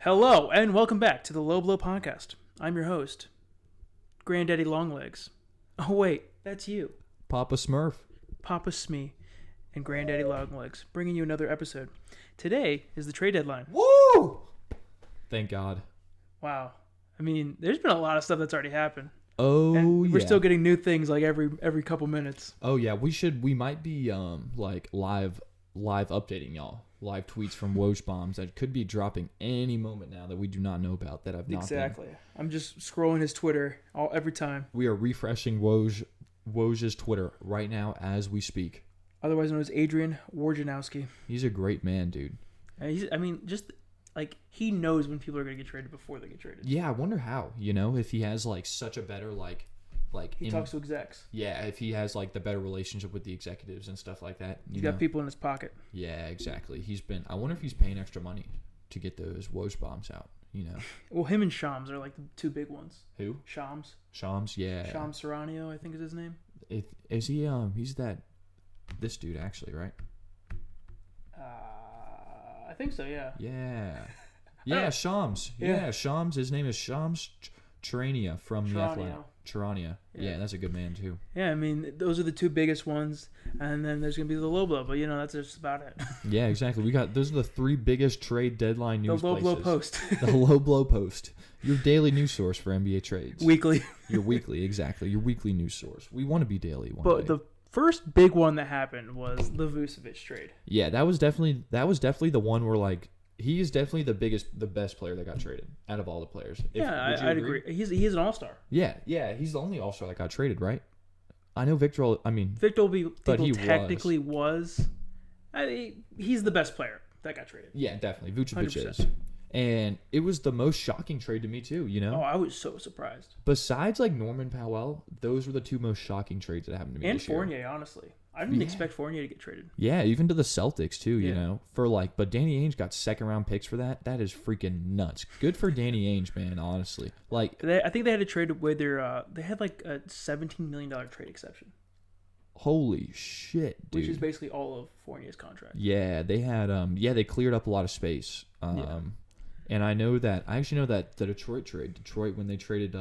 Hello, and welcome back to the Low Blow Podcast. I'm your host, Granddaddy Longlegs. Oh, wait, that's you. Papa Smurf. Papa Smee and Granddaddy Longlegs, bringing you another episode. Today is the trade deadline. Woo! Thank God. Wow. I mean, there's been a lot of stuff that's already happened. Oh, and we're yeah. still getting new things like every couple minutes. Oh, yeah. We might be like live updating y'all. Live tweets from Woj bombs that could be dropping any moment now that we do not know about that I've not Exactly. I'm just scrolling his Twitter every time. We are refreshing Woj's Twitter right now as we speak. Otherwise known as Adrian Wojnarowski. He's a great man, dude. And he knows when people are going to get traded before they get traded. Yeah, I wonder how, if he has like such a better he talks to execs. Yeah, if he has like the better relationship with the executives and stuff like that. He's got people in his pocket. Yeah, exactly. I wonder if he's paying extra money to get those Woj bombs out, Well, him and Shams are like the two big ones. Who? Shams, yeah. Shams Serrano, I think is his name. Is he, he's this dude actually, right? I think so, yeah. Yeah. Yeah, Shams. Yeah, Shams. His name is Shams Charania from the Athletic. Charania. Yeah, that's a good man too. Yeah, I mean, those are the two biggest ones, and then there's gonna be the low blow, but that's just about it. Yeah, exactly. Those are the three biggest trade deadline news. The low places. blow post. The low blow post. Your daily news source for NBA trades. Weekly. Your weekly, exactly. Your weekly news source. We want to be daily. But the first big one that happened was the Vucevic trade. Yeah, that was definitely the one where he is definitely the best player that got traded out of all the players. I'd agree. He's an all-star. Yeah, he's the only all-star that got traded, right? I know Victor technically was. He's the best player that got traded. Yeah, definitely. Vucevic 100%. is. And it was the most shocking trade to me too, Oh, I was so surprised. Besides Norman Powell, those were the two most shocking trades that happened to me and this year. Fournier, honestly. I didn't expect Fournier to get traded. Yeah, even to the Celtics too, but Danny Ainge got second round picks for that. That is freaking nuts. Good for Danny Ainge, man, honestly. I think they had to trade away they had a $17 million trade exception. Holy shit, dude. Which is basically all of Fournier's contract. Yeah, they had they cleared up a lot of space. And I actually know that the Detroit when they traded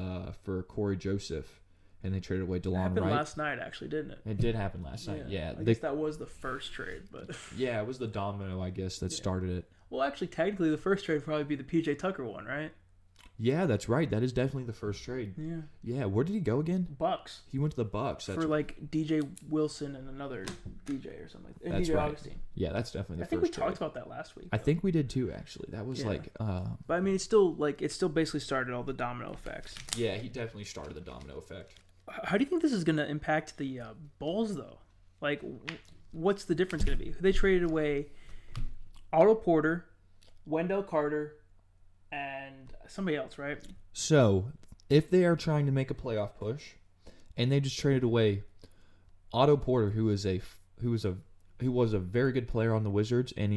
for Corey Joseph. And they traded away DeLon Wright. It happened last night, actually, didn't it? It did happen last night, yeah. I guess that was the first trade, but... Yeah, it was the domino, I guess, that started it. Well, actually, technically, the first trade would probably be the P.J. Tucker one, right? Yeah, that's right. That is definitely the first trade. Yeah. Yeah, where did he go again? Bucks. He went to the Bucks. For, DJ Wilson and another DJ or something like that. And that's DJ right. Augustine. Yeah, that's definitely the first trade. I think we talked about that last week. I think we did, too, actually. That was But, I mean, it still basically started all the domino effects. Yeah, he definitely started the domino effect. How do you think this is going to impact the Bulls, though? What's the difference going to be? They traded away Otto Porter, Wendell Carter, and somebody else, right? So, if they are trying to make a playoff push, and they just traded away Otto Porter, who was a very good player on the Wizards, and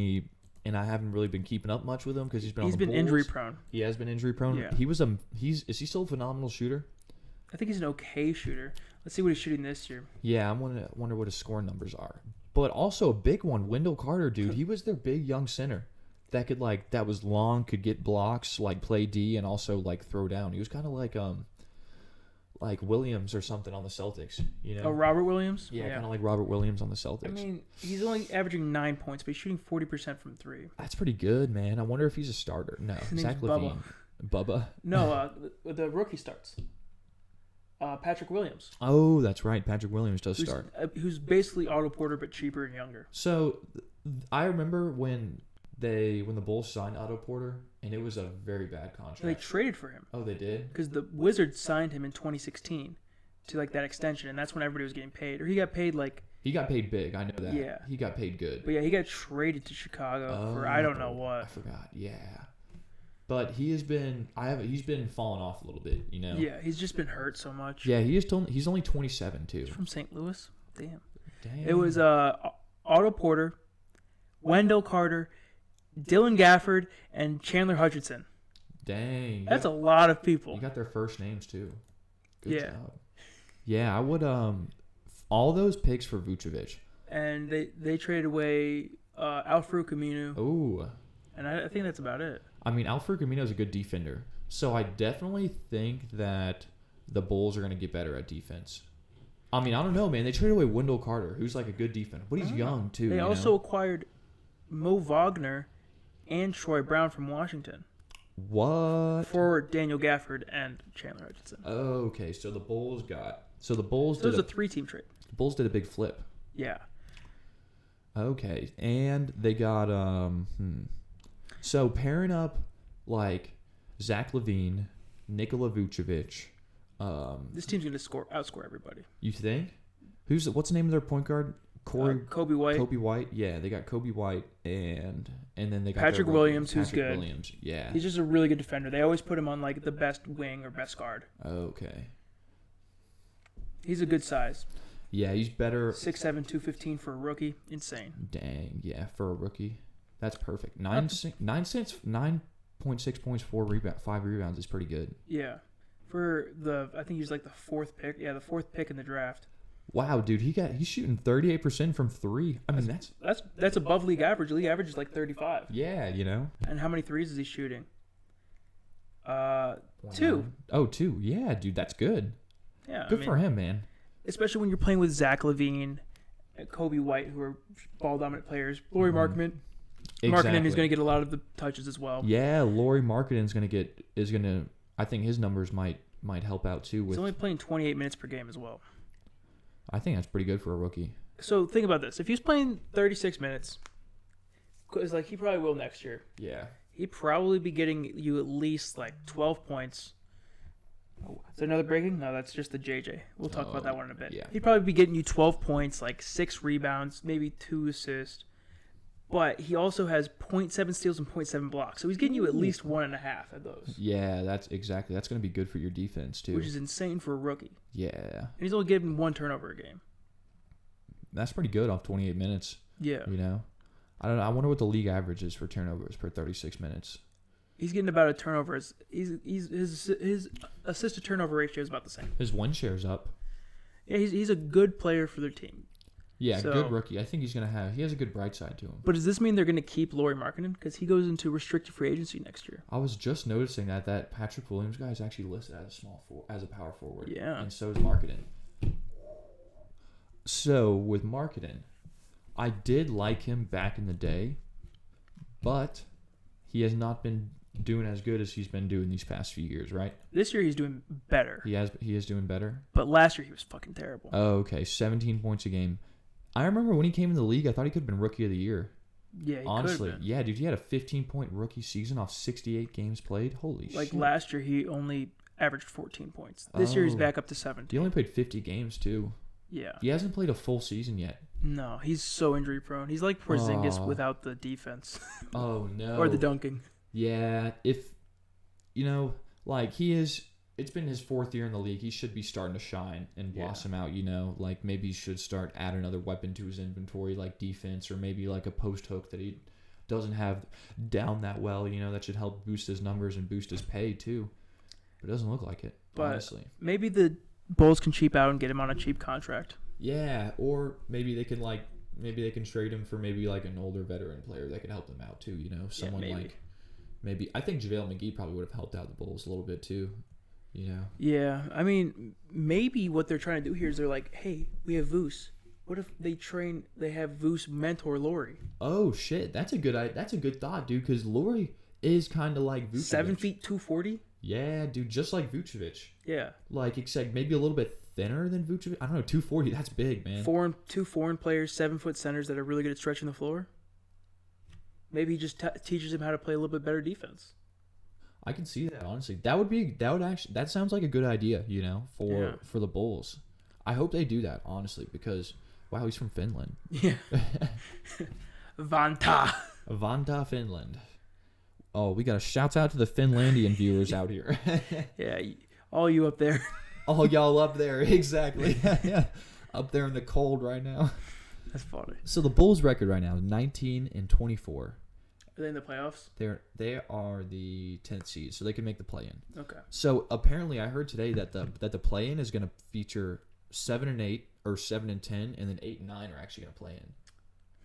I haven't really been keeping up much with him because he's been injury prone. He has been injury prone. Yeah. Is he still a phenomenal shooter? I think he's an okay shooter. Let's see what he's shooting this year. Yeah, I wonder what his scoring numbers are. But also a big one, Wendell Carter, dude. He was their big young center that could that was long, could get blocks, play D, and also throw down. He was kind of like Williams or something on the Celtics, Oh, Robert Williams? Yeah. Kind of like Robert Williams on the Celtics. I mean, he's only averaging 9 points, but he's shooting 40% from three. That's pretty good, man. I wonder if he's a starter. No, Zach LaVine. Bubba? No, the rookie starts. Patrick Williams. Oh, that's right. Patrick Williams does start. Who's basically Otto Porter, but cheaper and younger. So, I remember when the Bulls signed Otto Porter, and it was a very bad contract. They traded for him. Oh, they did? Because the Wizards signed him in 2016 to that extension, and that's when everybody was getting paid. Or he got paid He got paid big. I know that. Yeah. He got paid good. But yeah, he got traded to Chicago for I don't know what. I forgot. Yeah. But he's been falling off a little bit, Yeah, he's just been hurt so much. Yeah, he's only 27 too. He's from St. Louis. Damn. It was Otto Porter, Wendell Carter, Dylan Gafford, and Chandler Hutchinson. Dang. That's a lot of people. You got their first names too. Good job. Yeah, I would all those picks for Vucevic. And they traded away Al-Farouq Aminu. Ooh. And I think that's about it. I mean, Alfred Camino is a good defender. So I definitely think that the Bulls are going to get better at defense. I mean, I don't know, man. They traded away Wendell Carter, who's like a good defender. But he's young, too. They also acquired Mo Wagner and Troy Brown from Washington. What? For Daniel Gafford and Chandler Hutchinson. Okay, so the Bulls got... So the Bulls did a 3-team trade. The Bulls did a big flip. Yeah. Okay, and they got... So pairing up, like, Zach LaVine, Nikola Vucevic... this team's going to outscore everybody. You think? What's the name of their point guard? Kobe White. Kobe White, yeah, they got Kobe White and then they got Patrick Williams, who's good. Williams, yeah, he's just a really good defender. They always put him on like the best wing or best guard. Okay, he's a good size. Yeah, he's better. 6'7", 215 for a rookie, insane. Dang, yeah, for a rookie, that's perfect. 9.6 points, 5 rebounds is pretty good. Yeah, I think he's like the 4th pick. Yeah, the 4th pick in the draft. Wow, dude, he's shooting 38% from 3. I mean, that's above league average. League average is like 35. Yeah, you know. And how many threes is he shooting? 2. Oh, 2. Yeah, dude, that's good. Yeah, good for him, man. Especially when you're playing with Zach LaVine, Kobe White, who are ball dominant players. Lauri Markkanen. Exactly. Markkanen is going to get a lot of the touches as well. Yeah, Lauri Markkanen's going to. I think his numbers might help out too. He's only playing 28 minutes per game as well. I think that's pretty good for a rookie. So think about this: if he's playing 36 minutes, because like he probably will next year. Yeah. He'd probably be getting you at least like 12 points. Oh, is there another breaking? No, that's just the JJ. We'll talk about that one in a bit. Yeah. He'd probably be getting you 12 points, like 6 rebounds, maybe 2 assists. But he also has 0.7 steals and 0.7 blocks. So he's getting you at least 1.5 of those. Yeah, that's going to be good for your defense, too. Which is insane for a rookie. Yeah. And he's only giving 1 turnover a game. That's pretty good off 28 minutes. Yeah. You know? I don't know. I wonder what the league average is for turnovers per 36 minutes. He's getting about a turnover. His assist to turnover ratio is about the same. His win share's up. Yeah, he's a good player for their team. Yeah, good rookie. I think he has a good bright side to him. But does this mean they're going to keep Lauri Markkanen? Because he goes into restricted free agency next year. I was just noticing that Patrick Williams guy is actually listed as a power forward. Yeah. And so is Markkanen. So with Markkanen, I did like him back in the day, but he has not been doing as good as he's been doing these past few years, right? This year he's doing better. He is doing better. But last year he was fucking terrible. Oh, okay. 17 points a game. I remember when he came in the league, I thought he could have been rookie of the year. Yeah, he honestly, could have been. Yeah, dude, he had a 15-point rookie season off 68 games played. Holy shit! Like last year, he only averaged 14 points. This year he's back up to 17. He only played 50 games too. Yeah, he hasn't played a full season yet. No, he's so injury prone. He's like Porzingis without the defense. Oh no! Or the dunking. Yeah, like he is. It's been his 4th year in the league. He should be starting to shine and blossom out, Like maybe he should start add another weapon to his inventory, like defense, or maybe like a post hook that he doesn't have down that well, that should help boost his numbers and boost his pay too. But it doesn't look like it, honestly. Maybe the Bulls can cheap out and get him on a cheap contract. Yeah, or maybe they can trade him for maybe like an older veteran player that can help them out too, Someone maybe I think JaVale McGee probably would have helped out the Bulls a little bit too. Yeah, I mean, maybe what they're trying to do here is they're like, hey, we have Vooch. What if they have Vooch mentor Lauri? Oh shit, that's a good thought, dude. Because Lauri is kind of like Vucevic. 7 feet 240. Yeah, dude, just like Vucevic. Yeah, like except maybe a little bit thinner than Vucevic. I don't know, 240. That's big, man. Two foreign players, 7-foot centers that are really good at stretching the floor. Maybe he just teaches him how to play a little bit better defense. I can see that, honestly. That sounds like a good idea, for the Bulls. I hope they do that, honestly, because wow, he's from Finland. Yeah. Vanta, Finland. Oh, we got a shout out to the Finlandian viewers out here. Yeah, all you up there. All y'all up there, exactly. Yeah. Up there in the cold right now. That's funny. So the Bulls' record right now is 19-24. Are they in the playoffs? They are the 10th seed, so they can make the play-in. Okay. So apparently, I heard today that the play-in is going to feature 7 and 8 or 7 and 10, and then 8 and 9 are actually going to play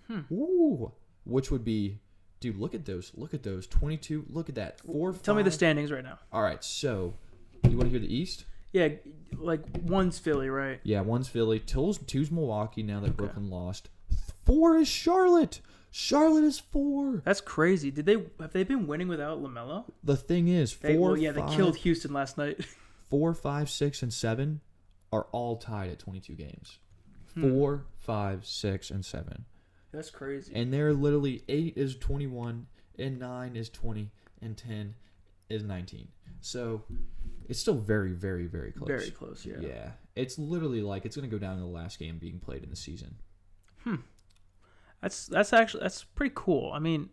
in. Ooh, which would be Dude, look at those. Look at those. 22. Look at that. 4, 5. Tell me the standings right now. All right, so you want to hear the East? Yeah, like one's Philly, right? Yeah, one's Philly. Two's Milwaukee now that Brooklyn lost. 4 is Charlotte. Charlotte is 4. That's crazy. Have they been winning without LaMelo? The thing is, 4, they killed Houston last night. 4, 5, 6, and 7 are all tied at 22 games. 4, 5, 6, and 7. That's crazy. And they're literally 8 is 21, and 9 is 20, and 10 is 19. So it's still very, very, very close. Very close, yeah. Yeah. It's literally like it's going to go down to the last game being played in the season. That's pretty cool. I mean,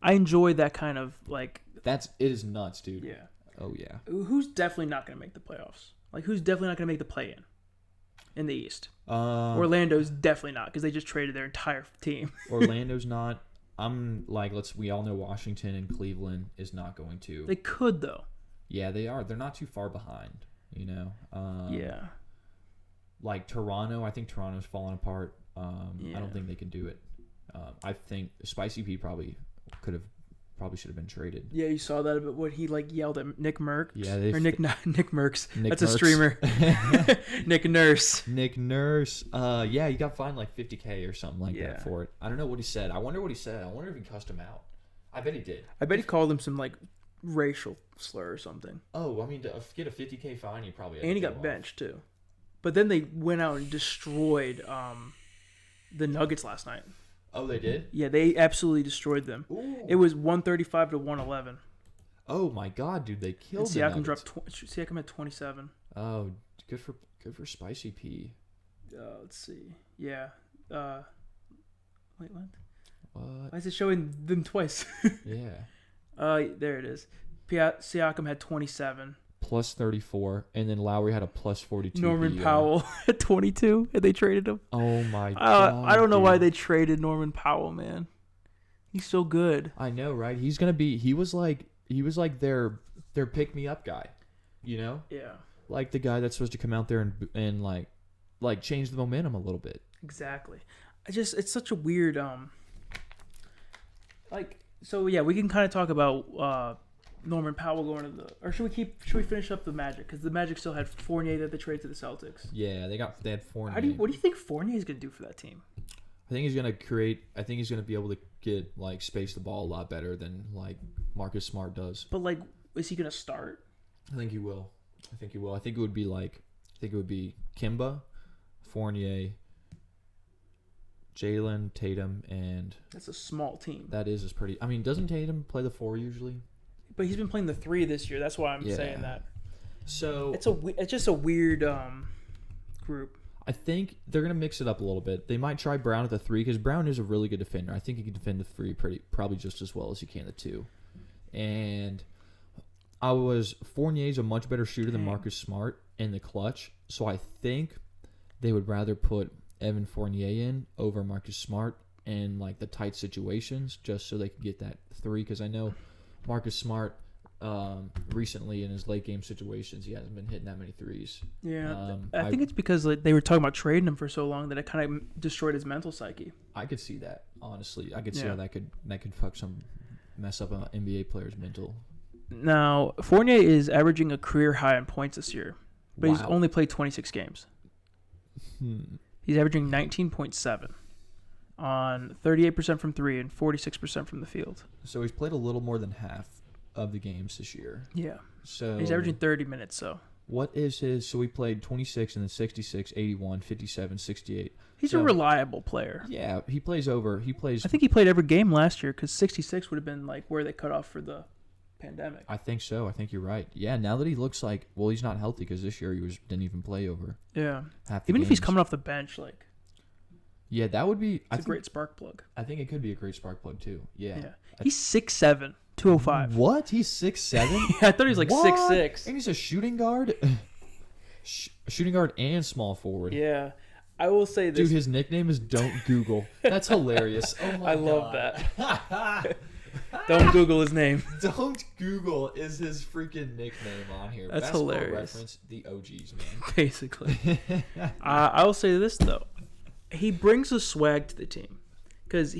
I enjoy that kind of like. It is nuts, dude. Yeah. Oh yeah. Who's definitely not going to make the playoffs? Like, who's definitely not going to make the play-in in the East? Orlando's definitely not because they just traded their entire team. Orlando's not. We all know Washington and Cleveland is not going to. They could though. Yeah, they are. They're not too far behind. You know. Yeah. Like Toronto, I think Toronto's falling apart. Yeah. I don't think they can do it. I think Spicy P probably should have been traded. Yeah, you saw that, but what he like yelled at Nick Merckx. Yeah, Nick Merckx. Nick That's Merckx. a streamer. Nick Nurse. Nick Nurse. Yeah, he got fined like $50K or something like Yeah. that for it. I don't know what he said. I wonder what he said. I wonder if he cussed him out. I bet he did. I bet he called him some like racial slur or something. Oh, I mean, to get a $50K fine, he probably. And he got benched too. But then they went out and destroyed the Nuggets last night. Oh, they did? Yeah, they absolutely destroyed them. Ooh. It was 135 to 111. Oh my God, dude, they killed and Siakam dropped. Siakam had 27. Oh, good for Spicy P. Let's see. Yeah. Wait, what? What? Why is it showing them twice? Yeah. There it is. Siakam had 27. Plus 34, and then Lowry had a plus 42. Norman Powell at 22, and they traded him. Oh my God! I don't know dude. why they traded Norman Powell, man. He's so good. I know, right? He's gonna be. He was like their pick me up guy, you know? Yeah. Like the guy that's supposed to come out there and like change the momentum a little bit. Exactly. It's such a weird so yeah, we can kind of talk about Norman Powell going to or should we finish up the Magic because the Magic still had Fournier that they traded to the Celtics. Yeah, they had Fournier. What do you think Fournier is going to do for that team? I think he's going to be able to get like space the ball a lot better than like Marcus Smart does. But like, is he going to start? I think he will. I think it would be Kimba, Fournier, Jalen, Tatum, and that's a small team. That is pretty. I mean, doesn't Tatum play the 4 usually? But he's been playing the 3 this year. That's why I'm saying that. So it's just a weird group. I think they're gonna mix it up a little bit. They might try Brown at the 3 because Brown is a really good defender. I think he can defend the 3 probably just as well as he can the 2. And Fournier's a much better shooter than Marcus Smart in the clutch. So I think they would rather put Evan Fournier in over Marcus Smart in like the tight situations just so they can get that 3 because I know Marcus Smart recently in his late game situations he hasn't been hitting that many 3s. Yeah, I think it's because like, they were talking about trading him for so long that it kind of destroyed his mental psyche. I could see that honestly. I could see how that could mess up an NBA player's mental. Now Fournier is averaging a career high in points this year, but he's only played 26 games. He's averaging 19.7 on 38% from 3 and 46% from the field. So he's played a little more than half of the games this year. Yeah. So he's averaging 30 minutes, so. What is his? So he played 26 and then 66, 81, 57, 68. He's a reliable player. Yeah, he plays. I think he played every game last year because 66 would have been like where they cut off for the pandemic. I think so. I think you're right. Yeah, now that he looks like, well, he's not healthy because this year didn't even play over. Yeah. Half the Even games. if he's coming off the bench, like. Yeah, that would be. It's a great spark plug. I think it could be a great spark plug too. Yeah. He's 6'7", 205. What? He's 6'7"? Yeah, I thought he was like 6'6". And he's a shooting guard. Shooting guard and small forward. Yeah. I will say this. Dude, his nickname is Don't Google. That's hilarious. Oh my God. I love that. Don't Google his name. Don't Google is his freaking nickname on here. That's Basketball hilarious. Reference, the OGs, man. Basically. I will say this, though. He brings a swag to the team. Because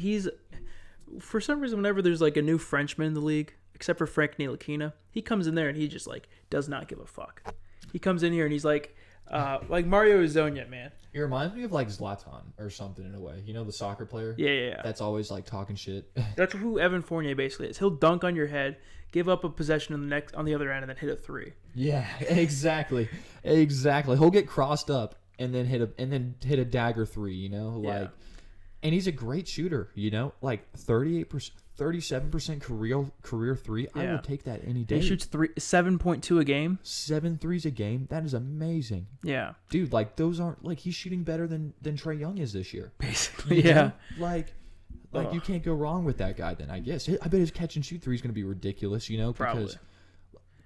for some reason, whenever there's like a new Frenchman in the league, except for Frank Ntilikina, he comes in there and he just like does not give a fuck. He comes in here and he's like Mario Hezonja, man. He reminds me of like Zlatan or something in a way. You know, the soccer player? Yeah. That's always like talking shit. That's who Evan Fournier basically is. He'll dunk on your head, give up a possession on the other end, and then hit a three. Yeah, exactly. He'll get crossed up and then hit a dagger three, you know? Like, and he's a great shooter, you know? Like 38%, 37% career three. I would take that any day. He shoots 7.2 a game. 7 threes a game. That is amazing. Yeah. Dude, like those aren't like he's shooting better than Trae Young is this year. Basically, yeah. Like you can't go wrong with that guy then, I guess. I bet his catch and shoot three is going to be ridiculous, you know, because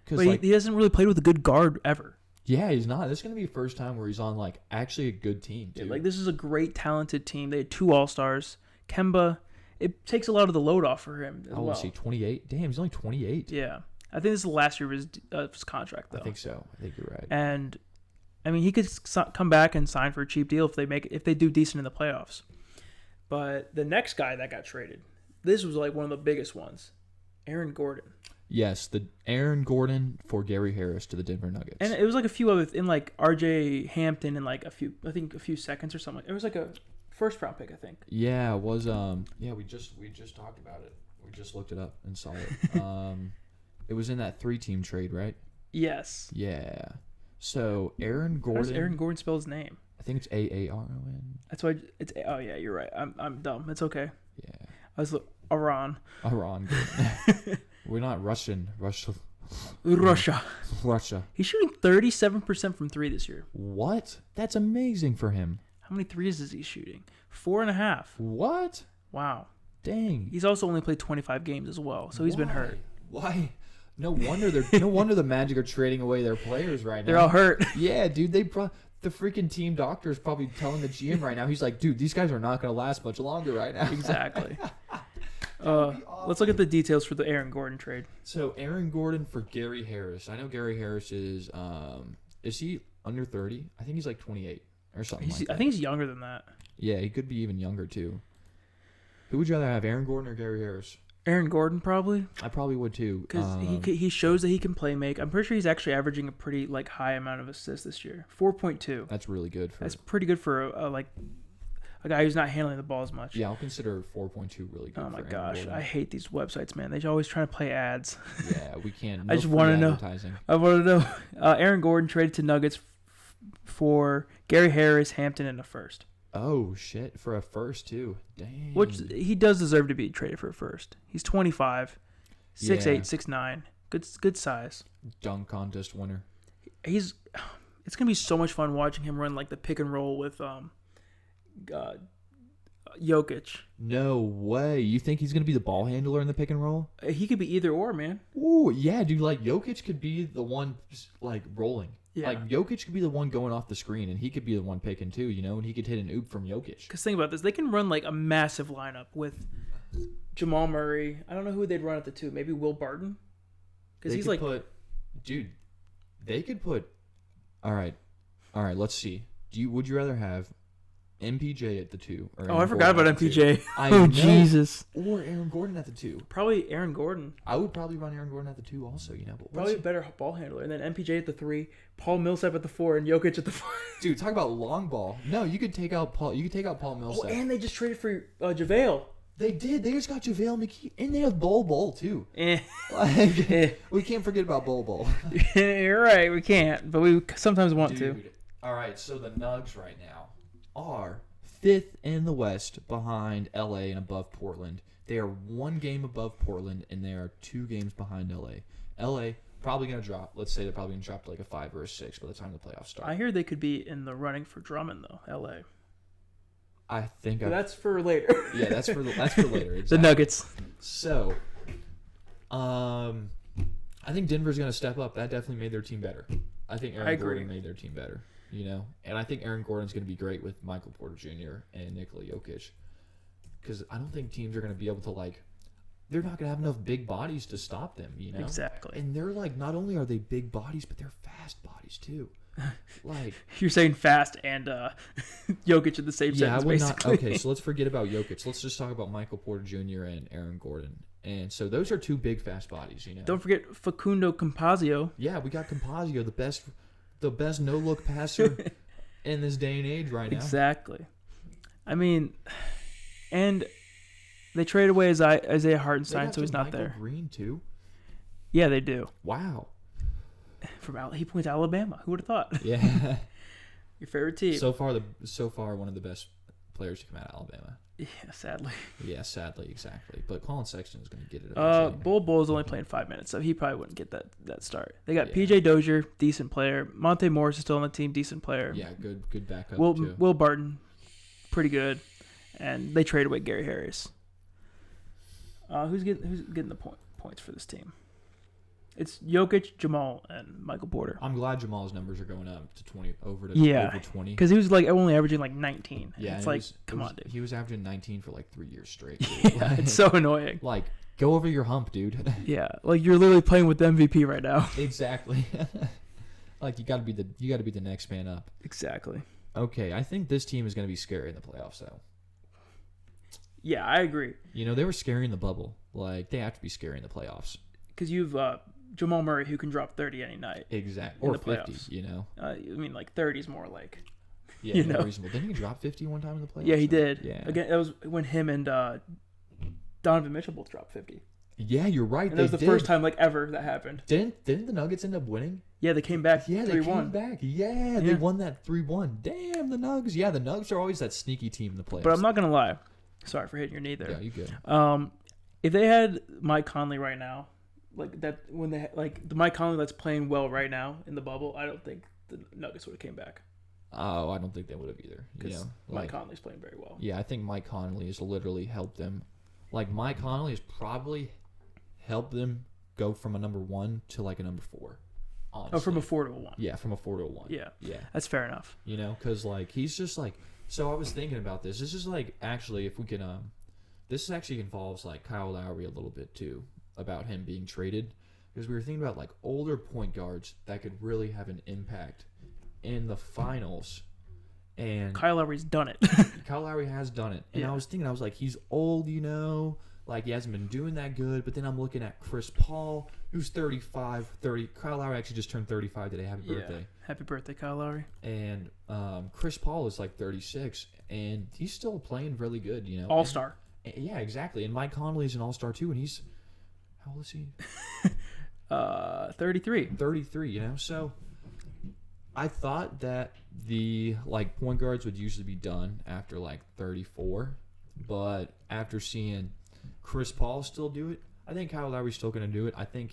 but like, he hasn't really played with a good guard ever. Yeah, he's not. This is going to be the first time where he's on like actually a good team, dude. Yeah, like this is a great talented team. They had 2 All-Stars. Kemba, it takes a lot of the load off for him as well. Is he 28? Damn, he's only 28. Yeah. I think this is the last year of his contract, though. I think so. I think you're right. And, I mean, he could come back and sign for a cheap deal if they do decent in the playoffs. But the next guy that got traded, this was like one of the biggest ones, Aaron Gordon. Yes, the Aaron Gordon for Gary Harris to the Denver Nuggets. And it was like a few other, in like RJ Hampton in like a few seconds or something. It was like a first round pick, I think. Yeah, it was we just talked about it. We just looked it up and saw it. It was in that 3-team trade, right? Yes. Yeah. So Aaron Gordon. How does Aaron Gordon spell his name? I think it's Aaron. That's why it's. Oh yeah, you're right. I'm dumb. It's okay. Yeah. I was Iran. Gordon. We're not Russian. Russia. He's shooting 37% from 3 this year. What? That's amazing for him. How many threes is he shooting? 4.5. What? Wow. Dang. He's also only played 25 games as well, so he's been hurt. Why? No wonder the Magic are trading away their players right now. They're all hurt. Yeah, dude. The freaking team doctor is probably telling the GM right now. He's like, dude, these guys are not going to last much longer right now. Exactly. Let's look at the details for the Aaron Gordon trade. So Aaron Gordon for Gary Harris. I know Gary Harris is he under 30? I think he's like 28 or something like that. I think he's younger than that. Yeah, he could be even younger too. Who would you rather have, Aaron Gordon or Gary Harris? Aaron Gordon probably. I probably would too. Because he shows that he can play make. I'm pretty sure he's actually averaging a pretty like high amount of assists this year. 4.2. That's really good. That's pretty good for a guy who's not handling the ball as much. Yeah, I'll consider 4.2 really good. Oh my gosh, I hate these websites, man. They're always trying to play ads. Yeah, we can't. I just want to know. I want to know. Aaron Gordon traded to Nuggets for Gary Harris, Hampton, and a first. Oh shit! For a first too. Dang. Which he does deserve to be traded for a first. He's 25, 6'8", 6'9". Good size. Dunk contest winner. It's gonna be so much fun watching him run like the pick and roll with Jokic. No way. You think he's gonna be the ball handler in the pick and roll? He could be either or, man. Ooh, yeah, dude. Like Jokic could be the one like rolling. Yeah. Like Jokic could be the one going off the screen, and he could be the one picking too, you know, and he could hit an oop from Jokic. Because think about this, they can run like a massive lineup with Jamal Murray. I don't know who they'd run at the 2. Maybe Will Barton. Because he's like, dude, they could put. All right. Let's see. Would you rather have MPJ at the 2? Or I forgot about MPJ. Oh Jesus. Or Aaron Gordon at the 2. Probably Aaron Gordon. I would probably run Aaron Gordon at the 2 also, you know. But probably a better ball handler. And then MPJ at the 3, Paul Millsap at the 4, and Jokic at the 5. Dude, talk about long ball. No, you could take out Paul. You could take out Paul Millsap. Oh, and they just traded for JaVale. They did. They just got JaVale McGee, and they have Bol too. We can't forget about Bol. You're right. We can't, but we sometimes want to. All right. So the Nugs right now are 5th in the West behind LA and above Portland. They are 1 game above Portland, and they are 2 games behind LA. LA probably going to drop. Let's say they're probably going to drop to like a 5 or a 6 by the time the playoffs start. I hear they could be in the running for Drummond though. LA. I think that's for later. Yeah, that's for later. Exactly. The Nuggets. So, I think Denver's going to step up. That definitely made their team better. I think Aaron Gordon made their team better. You know, and I think Aaron Gordon's going to be great with Michael Porter Jr. and Nikola Jokic, because I don't think teams are going to be able to they're not going to have enough big bodies to stop them. You know, exactly. And they're not only are they big bodies, but they're fast bodies too. Like, You're saying fast and Jokic in the same yeah, I sentence, would basically. not. Okay, so let's forget about Jokic. Let's just talk about Michael Porter Jr. and Aaron Gordon. And so those are two big fast bodies, you know. Don't forget Facundo Campazzo. Yeah, we got Campazzo, the best no look passer in this day and age right now. Exactly. I mean, and they traded away Isaiah Hartenstein, so he's not there. Green too. Yeah, they do. Wow. He went to Alabama. Who would have thought? Yeah. Your favorite team. So far one of the best players to come out of Alabama. Yeah, sadly. Yeah, sadly, exactly. But Colin Sexton is going to get it eventually. Bull is only playing 5 minutes, so he probably wouldn't get that start. They got Yeah. PJ Dozier, decent player. Monte Morris is still on the team, decent player. Yeah, good backup Will too. Will Barton, pretty good. And they traded away Gary Harris. Who's getting the points for this team? It's Jokic, Jamal, and Michael Porter. I'm glad Jamal's numbers are going up to 20 over 20. Because he was like only averaging like 19. Yeah, It's like, come on, dude. He was averaging 19 for like 3 years straight. Dude. Yeah, it's so annoying. Like, go over your hump, dude. Yeah, like you're literally playing with the MVP right now. Exactly. Like you got to be the next man up. Exactly. Okay, I think this team is going to be scary in the playoffs though. Yeah, I agree. You know, they were scary in the bubble. Like they have to be scary in the playoffs. Because you've Jamal Murray who can drop 30 any night. Exactly. In Or the 50, playoffs. you know. I mean, like 30 is more like. Yeah, you more know. reasonable. Didn't he drop 50 one time in the playoffs? Yeah, he did. Yeah. Again, that was when him and Donovan Mitchell both dropped 50. Yeah, you're right. And that was the first time like ever that happened. Didn't the Nuggets end up winning? Yeah, they came back 3-1. Yeah, they came back. Yeah, they won that 3-1. Damn, the Nuggets. Yeah, the Nuggets are always that sneaky team in the playoffs. But I'm not gonna lie. Sorry for hitting your knee there. Yeah, you good. If they had Mike Conley right now, like that when they like the Mike Conley that's playing well right now in the bubble, I don't think the Nuggets would have came back. Oh, I don't think they would have either. Because Mike like, Conley's playing very well. Yeah, I think Mike Conley has literally helped them. Like Mike Conley has probably helped them go from a number 1 to like a number 4. Honestly. Oh, from a 4 to a 1. Yeah, from a 4 to a 1. Yeah, Yeah. that's fair enough. You know, because like he's just like. So I was thinking about this. This is like actually, if we can, this actually involves like Kyle Lowry a little bit too about him being traded, because we were thinking about like older point guards that could really have an impact in the finals. And Kyle Lowry's done it. Kyle Lowry has done it. And Yeah. I was thinking, I was like, he's old, you know, like he hasn't been doing that good. But then I'm looking at Chris Paul, who's 35, 30. Kyle Lowry actually just turned 35 today. Happy birthday. Happy birthday, Kyle Lowry. And Chris Paul is like 36, and he's still playing really good, you know. All-star. And, yeah, exactly. And Mike Conley is an all-star too, and he's, how old is he? 33. 33, you know. So I thought that the like point guards would usually be done after like 34, but after seeing Chris Paul still do it, I think Kyle Lowry's still going to do it. I think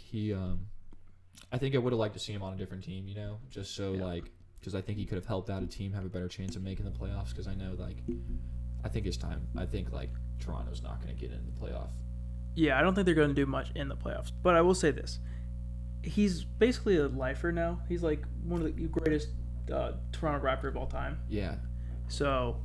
I think I would have liked to see him on a different team, you know, just so like, because I think he could have helped out a team have a better chance of making the playoffs. Because I know like, I think it's time. I think like Toronto's not going to get in the playoff. Yeah, I don't think they're going to do much in the playoffs. But I will say this. He's basically a lifer now. He's like one of the greatest Toronto Raptor of all time. Yeah. So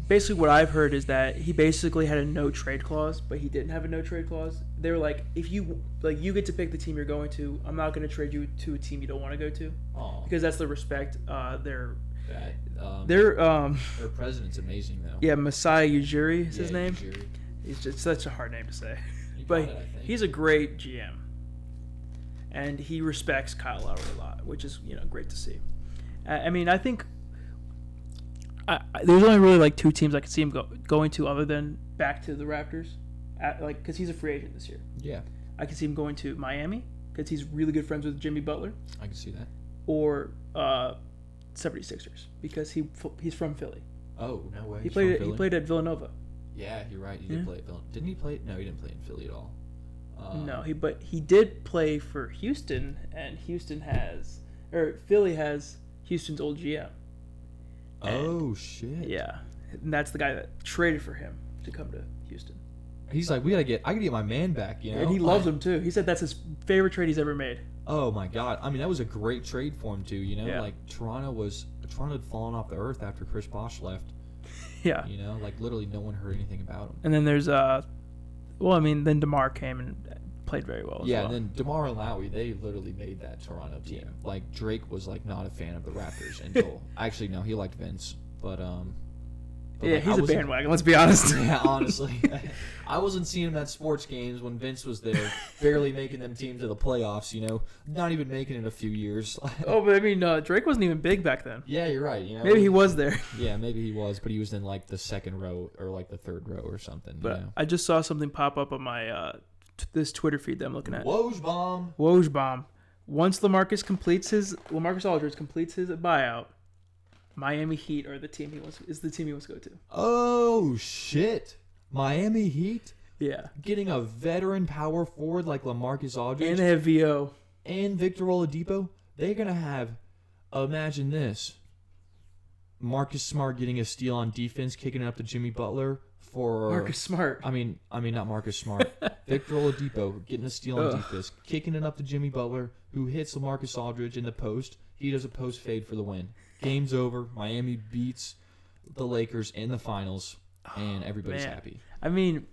basically what I've heard is that he basically had a no trade clause, but he didn't have a no trade clause. They were like, if you you get to pick the team you're going to, I'm not going to trade you to a team you don't want to go to. Oh. Because that's the respect. Their president's amazing though. Yeah, Masai Ujiri is his name. Ujiri. He's just such a hard name to say. He got But it, I think. he's a great GM. And he respects Kyle Lowry a lot, which is, great to see. I mean, I think there's only really like two teams I could see him going to other than back to the Raptors, because he's a free agent this year. Yeah. I could see him going to Miami because he's really good friends with Jimmy Butler, I can see that. or 76ers because he's from Philly. Oh, no way. He He's from played Philly? at Villanova. Yeah, you're right. He did play at Philly. Didn't he play? No, he didn't play in Philly at all. No, but he did play for Houston, and Philly has Houston's old GM. Oh shit. Yeah, and that's the guy that traded for him to come to Houston. He's like, I gotta get my man back, you know. And he loves him too. He said that's his favorite trade he's ever made. Oh my god. I mean, that was a great trade for him too, you know. Yeah. Like Toronto had fallen off the earth after Chris Bosh left. Yeah. You know, like literally no one heard anything about him. And then there's then DeMar came and played very well. Yeah, as well. and then DeMar and Lowry, they literally made that Toronto team. Yeah. Like Drake was like not a fan of the Raptors until actually no, he liked Vince, but Yeah, like, he's a bandwagon. Let's be honest. Yeah, honestly, I wasn't seeing him at sports games when Vince was there, barely making them team to the playoffs. You know, not even making it a few years. Oh, but I mean, Drake wasn't even big back then. Yeah, you're right. You know, Maybe he was there. Yeah, maybe he was, but he was in like the second row or like the third row or something. But you know? I just saw something pop up on my this Twitter feed that I'm looking at. Woj bomb. Woj bomb. Once LaMarcus Aldridge completes his buyout, Miami Heat are the team he wants to go to. Oh shit! Miami Heat Yeah. getting a veteran power forward like LaMarcus Aldridge And they have VO. and Victor Oladipo. They're gonna have. Imagine this: Marcus Smart getting a steal on defense, kicking it up to Jimmy Butler for Marcus Smart. I mean, not Marcus Smart. Victor Oladipo getting a steal on Ugh. defense, kicking it up to Jimmy Butler, who hits LaMarcus Aldridge in the post. He does a post fade for the win. Game's over. Miami beats the Lakers in the finals, and everybody's man. happy. I mean,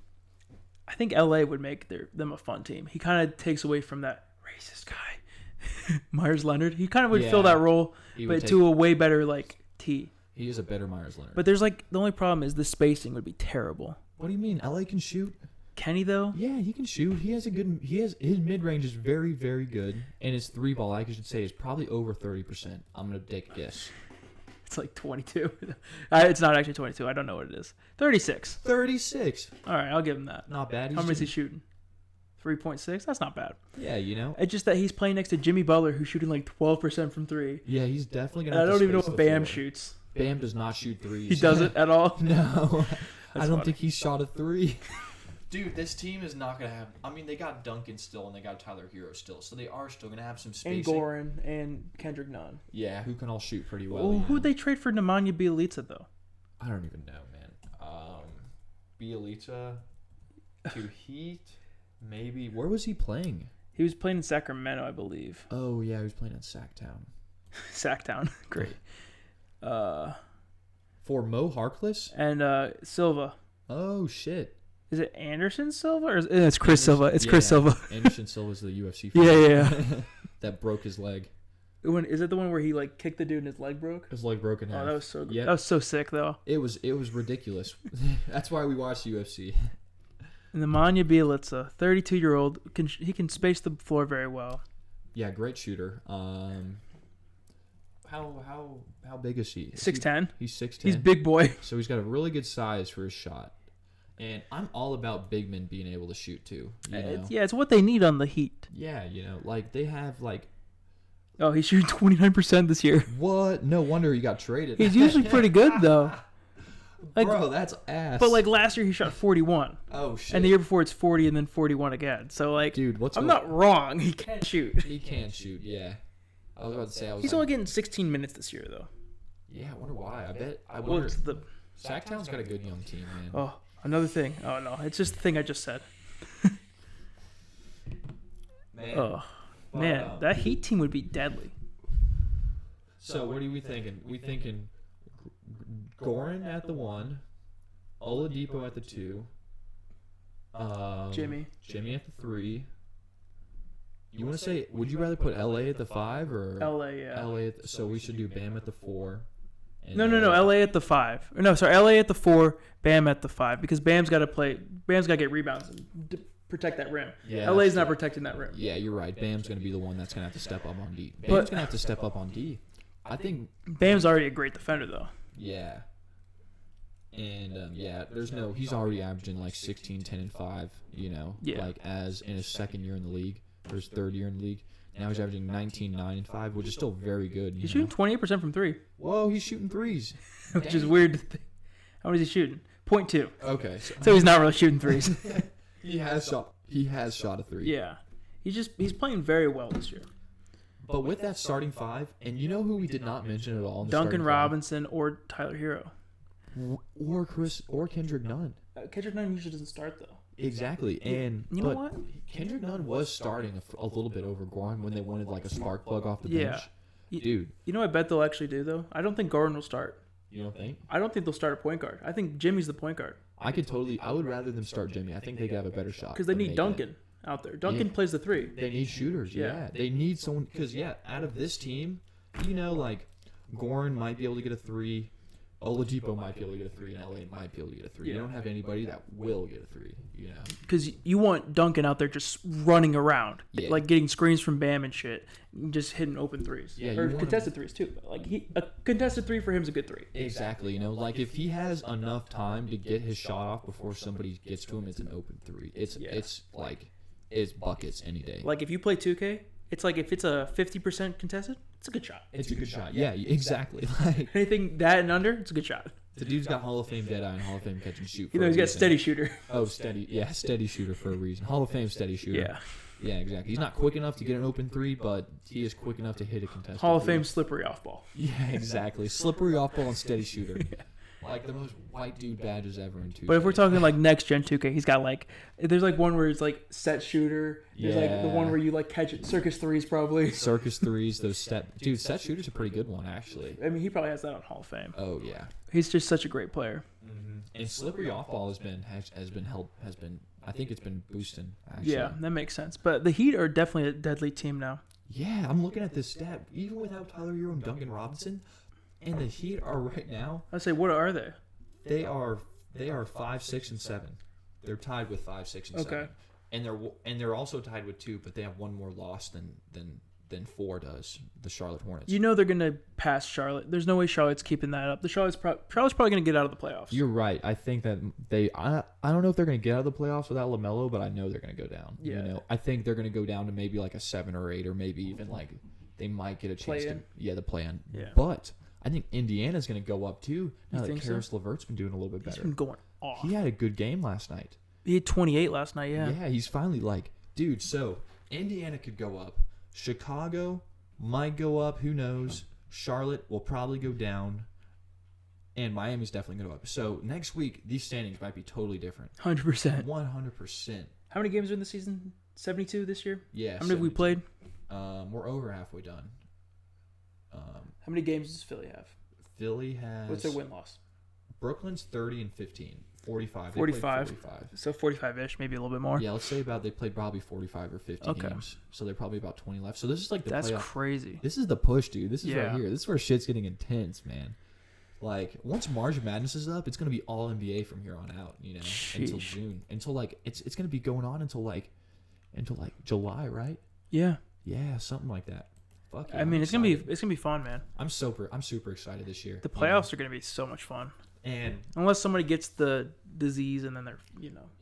I think LA would make them a fun team. He kind of takes away from that racist guy, Myers Leonard. He kind of would fill Yeah. that role, He would but take- to a way better like T. He is a better Myers Leonard. But there's like the only problem is the spacing would be terrible. What do you mean? LA can shoot. Can he though? Yeah, he can shoot. His mid range is very, very good, and his 3-ball, I should say, is probably over 30%. I'm gonna take a guess. It's like 22. It's not actually 22. I don't know what it is. 36. 36. All right, I'll give him that. Not bad. How many is he shooting? 3.6. That's not bad. Yeah, you know. It's just that he's playing next to Jimmy Butler, who's shooting like 12% from three. Yeah, he's definitely And gonna. I have to don't even know space what the Bam floor. shoots. Bam does not shoot threes. He doesn't at all. No, I don't funny. think he shot a 3. Dude, this team is not gonna have. I mean, they got Duncan still, and they got Tyler Hero still, so they are still gonna have some spacing. And Goran and Kendrick Nunn. Yeah, who can all shoot pretty well. Oh, you who'd know? they trade for Nemanja Bjelica though? I don't even know, man. Bjelica to Heat, maybe. Where was he playing? He was playing in Sacramento, I believe. Oh yeah, he was playing in Sacktown. Sacktown. Great. For Mo Harkless? And Silva. Oh shit. Is it Anderson Silva or it's Chris Silva? It's Chris Yeah, Silva. Anderson Silva's the UFC Yeah, fighter. yeah. That broke his leg. Is it the one where he like kicked the dude and his leg broke? His leg broke in half. Oh, that was so good. Yep. That was so sick though. It was ridiculous. That's why we watch UFC. And Nemanja Bjelica, 32-year-old, he can space the floor very well. Yeah, great shooter. How big is he? 6'10". He's 6'10". He's big boy. So he's got a really good size for his shot. And I'm all about big men being able to shoot too. You know? It's what they need on the Heat. Yeah, you know, like they have like. Oh, he's shooting 29% this year. What? No wonder he got traded. He's usually pretty good though. Like, bro, that's ass. But like last year he shot 41, oh shit. and the year before it's 40 and then 41 again. So like, Dude, I'm not wrong. He can shoot. He can shoot. Yeah. I was about to say. He's only getting 16 minutes this year though. Yeah, I wonder why. I Well, wonder. it's the Sacktown's got a good young team, man. oh another thing. Oh no, it's just the thing I just said. Man. Oh man, that Heat team would be deadly. So what are we thinking? We thinking Goran at the 1, Oladipo at the 2, Jimmy at the 3. You want to say? Would you rather put LA at the 5 or LA, yeah. LA? So we should do Bam at the 4. And No, LA at the 5. No, sorry, LA at the 4, Bam at the 5 because Bam's got to get rebounds and protect that rim. Yeah, LA's not protecting that rim. Yeah, you're right. Bam's going to be the one that's going to have to step up on D. Bam's But- going to have to step up on D. I think. Bam's already a great defender though. Yeah. And he's already averaging like 16, 10, and 5, you know, Yeah. like as in his second year in the league, or his third year in the league. Now he's averaging 19, 9, and 5, which is still very good. He's shooting 28% from 3, Whoa, he's shooting threes. which is weird to think. How much is he shooting? 0.2. Okay. So he's not really shooting threes. He has shot a 3. Yeah. He's playing very well this year. But with that starting 5, and you know who we did not mention at all in the Duncan starting Robinson or Tyler Hero. 5? Or Kendrick Nunn. Kendrick Nunn usually doesn't start though. Exactly. And You know what? Kendrick Nunn was starting a little bit over Goran when they wanted like a spark plug off the Yeah. bench. Dude, You know what I bet they'll actually do though? I don't think Gordon will start. you don't think? I don't think they'll start a point guard. I think Jimmy's the point guard I would rather them start Jimmy. I think they could have a better shot. because they of need making Duncan. it. out there. Duncan plays the 3. They need shooters. Yeah. They need someone because out of this team, like Goran might be able to get a 3. Oladipo might be able to get a 3, and LA might be able to get a 3. You don't have anybody that will get a 3, Because you want Duncan out there just running around, like getting screens from Bam and shit, just hitting open 3s. Yeah, or contested 3s too. But like a contested 3 for him is a good 3. Exactly. Like if he has enough time to get his shot off before somebody gets to him, it's an open 3. It's buckets any day. Like if you play 2K, it's like if it's a 50% contested, it's a good shot. It's a good shot. Yeah, exactly. Like anything that and under, it's a good shot. The dude's got Hall of Fame Deadeye and Hall of Fame catch and shoot. He's got steady shooter. Oh, steady. Yeah, steady shooter for a reason. Hall of Fame steady shooter. Yeah. Yeah, exactly. He's not quick enough to get an open 3, but he is quick enough to hit a contested Hall of 3. Fame slippery off ball. Yeah, exactly. Slippery off ball and steady shooter. Like the most white dude badges ever in 2K. But if we're talking like next gen 2K, he's got like there's like one where it's like set shooter. There's like the one where you like catch it, circus 3s probably. Circus 3s, those set shooter's a pretty good one actually. I mean, he probably has that on Hall of Fame. Oh yeah. He's just such a great player. Mm-hmm. And slippery off ball has been I think it's been boosting actually. Yeah, that makes sense. But the Heat are definitely a deadly team now. Yeah, I'm looking at this stat. Even without Tyler Hero and Duncan Robinson, and the Heat are right now. I say, what are they? They are 5, 6, and 7. They're tied with 5, 6, and 7. And they're also tied with 2, but they have one more loss than 4 does. The Charlotte Hornets. You know they're gonna pass Charlotte. There's no way Charlotte's keeping that up. Charlotte's probably gonna get out of the playoffs. You're right. I think that I don't know if they're gonna get out of the playoffs without LaMelo, but I know they're gonna go down. Yeah. I think they're gonna go down to maybe like a 7 or 8, or maybe even like they might get a chance the play-in. Yeah. But I think Indiana's going to go up too now that Karis LeVert's been doing a little bit better. He's been going off. He had a good game last night. He had 28 last night, yeah. Yeah, he's finally dude, so Indiana could go up. Chicago might go up. Who knows? Charlotte will probably go down. And Miami's definitely going to go up. So next week, these standings might be totally different. 100%. 100%. How many games are in the season? 72 this year? Yeah. How many have we played? We're over halfway done. How many games does Philly have? Philly has... What's their win-loss? Brooklyn's 30 and 15. 45. 45. So 45-ish, maybe a little bit more. Yeah, let's say they played probably 45 or 50 games. So they're probably about 20 left. So this is like the That's playoff. crazy. This is the push, dude. This is right here. This is where shit's getting intense, man. Like, once March Madness is up, it's going to be all NBA from here on out, until June. Until, it's going to be going on until July, right? Yeah. Yeah, something like that. Fuck yeah, I mean, it's gonna be fun, man. I'm super excited this year. The playoffs are gonna be so much fun. And unless somebody gets the disease and then they're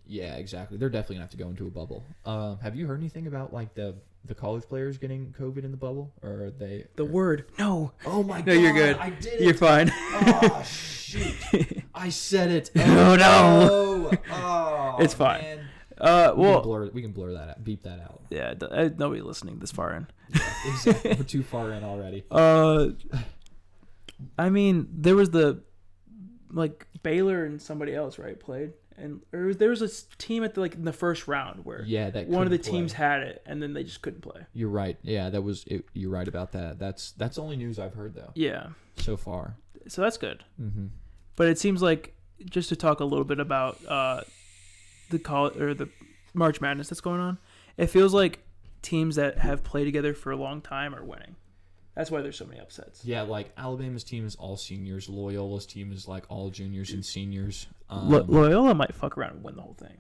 Yeah, exactly. They're definitely gonna have to go into a bubble. Have you heard anything about the college players getting COVID in the bubble, or are they? Word no. Oh my god. No, you're good. I did it. You're fine. Oh shoot! I said it. Oh no. Oh, it's fine. Man. We can blur that out, beep that out. Yeah, nobody listening this far in. Yeah, exactly. We're too far in already. I mean, there was Baylor and somebody else, right? Played, and there was a team at in the first round where that one of the teams had it, and then they just couldn't play. You're right. Yeah, that was it. You're right about that. That's the only news I've heard though. Yeah. So far. So that's good. Mm-hmm. But it seems like just to talk a little bit about the March Madness that's going on, it feels like teams that have played together for a long time are winning. That's why there's so many upsets. Yeah, Alabama's team is all seniors. Loyola's team is all juniors and seniors. Loyola might fuck around and win the whole thing.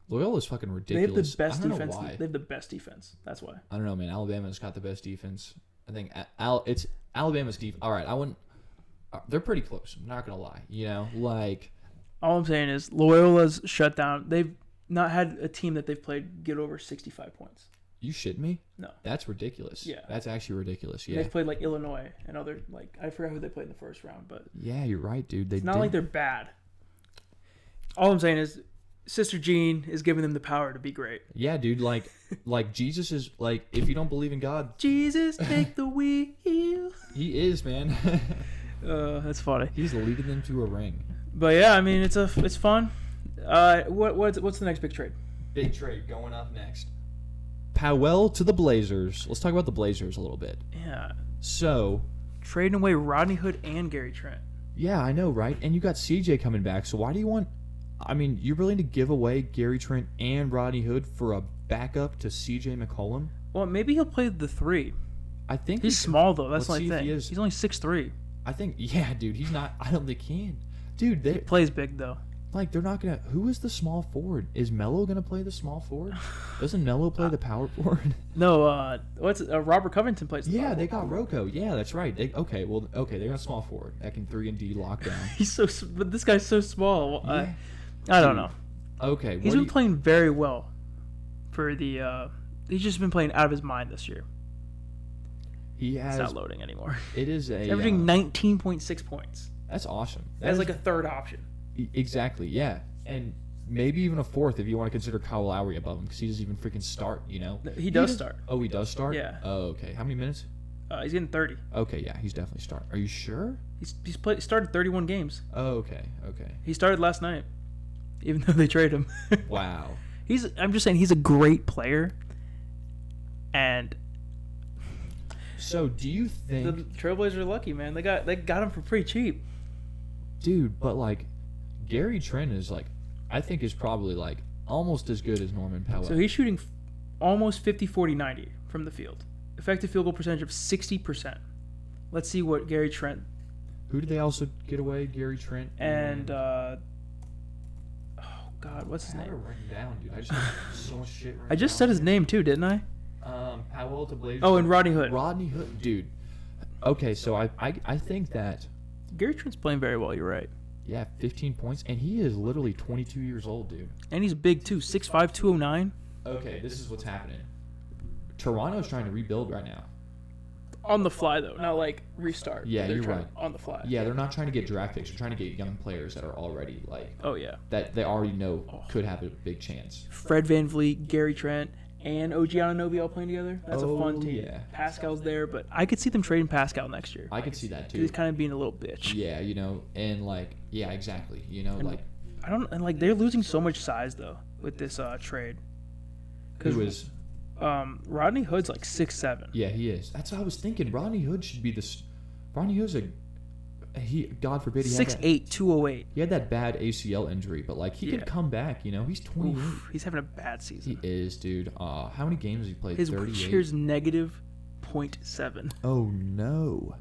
Loyola's fucking ridiculous. They have the best defense. Know why. They have the best defense. That's why. I don't know, man. Alabama's got the best defense. I think it's Alabama's defense. All right, I wouldn't. They're pretty close. I'm not gonna lie. All I'm saying is Loyola's shut down. They've not had a team that they've played get over 65 points. You shit me? No. That's ridiculous. Yeah. That's actually ridiculous. Yeah. They've played Illinois and other I forgot who they played in the first round, but yeah, you're right, dude. It's not like they're bad. All I'm saying is Sister Jean is giving them the power to be great. Yeah, dude, like Jesus is if you don't believe in God, Jesus take the wheel. He is, man. That's funny. He's leading them to a ring. But yeah, I mean it's fun. What's the next big trade? Big trade going up next. Powell to the Blazers. Let's talk about the Blazers a little bit. Yeah. So, trading away Rodney Hood and Gary Trent. Yeah, I know, right? And you got CJ coming back. So why do you want? I mean, you're willing to give away Gary Trent and Rodney Hood for a backup to C.J. McCollum. Well, maybe he'll play the 3. I think He's small though. That's the let's only see if thing. he is. He's only 6'3". I think, yeah, dude. He's not. I don't think he can. Dude, He plays big though. like they're not gonna. Who is the small forward? Is Melo gonna play the small forward? Doesn't Melo play the power forward? No, Robert Covington plays. The Yeah, power they forward. got Rocco. Yeah, that's right. They got a small forward that can 3 and D lockdown. He's but this guy's so small. Yeah. I don't know. Okay, He's been playing very well for the. He's just been playing out of his mind this year. he It's has. not loading anymore. It is a. He's averaging 19.6 points. That's awesome. As like a third option. Exactly. Yeah, and maybe even a fourth if you want to consider Kyle Lowry above him because he doesn't even freaking start. You know. He does start. Oh, he does start. Yeah. Oh, okay. How many minutes? He's getting 30. Okay, yeah, he's definitely start. Are you sure? Started 31 games. Oh, okay. He started last night, even though they traded him. Wow. I'm just saying he's a great player, and So, do you the think, Trailblazers are lucky, man. They got him for pretty cheap. dude? But like, Gary Trent is like, I think is probably like almost as good as Norman Powell. So he's shooting almost 50, 40, 90 from the field. Effective field goal percentage of 60%. Let's see what Gary Trent Who did they also get away? Gary Trent and God, what's his I have it name? written down, dude. I just have so much shit. I just said his name too, didn't I? Powell to Blazers. Oh, and Rodney Hood. Rodney Hood, dude. Okay, so I think that Gary Trent's playing very well. You're right, 15 points, and he is literally 22 years old, dude. and he's big too. 6'5", 209. Okay, this is what's happening. Toronto's trying to rebuild right now. On the fly though, not like restart. Yeah, They're you're trying right. On the fly. Yeah, they're not trying to get draft picks. They're trying to get young players that are already like Oh yeah. that they already know could have a big chance. Fred VanVleet, Gary Trent, and OG Anunoby all playing together. That's a fun Oh, team. yeah. Pascal's there, but I could see them trading Pascal next year. I could see that 'Cause too. he's kind of being a little bitch. Yeah, and like exactly. Like I don't and like they're losing so much size though with this trade. who is Rodney Hood's like 6'7". Yeah, he is. That's what I was thinking. Rodney Hood should be this. Rodney Hood's God forbid he had that, 6'8", 208. he had that bad ACL injury, but like he Yeah. could come back. He's 28. Oof, he's having a bad season. He is, dude. How many games has he played? His 38. year's negative 0.7. Oh no.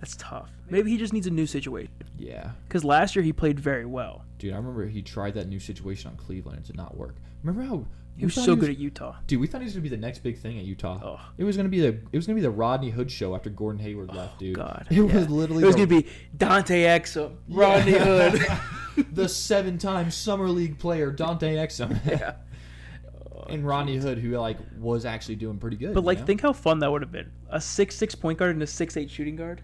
That's tough. Maybe he just needs a new situation. Yeah, Because last year he played very well. dude. I remember he tried that new situation on Cleveland. It did not work. Remember how He was so good at Utah. Dude, we thought he was gonna be the next big thing at Utah. Oh. It was gonna be the Rodney Hood show after Gordon Hayward left, dude. God. It was literally It was going to be Dante Exum, Rodney Hood. the 7-time summer league player Dante Exum. Yeah. And Rodney Hood, who like was actually doing pretty good. But like, you know? think how fun that would have been. A 6'6" point guard and a 6'8" shooting guard.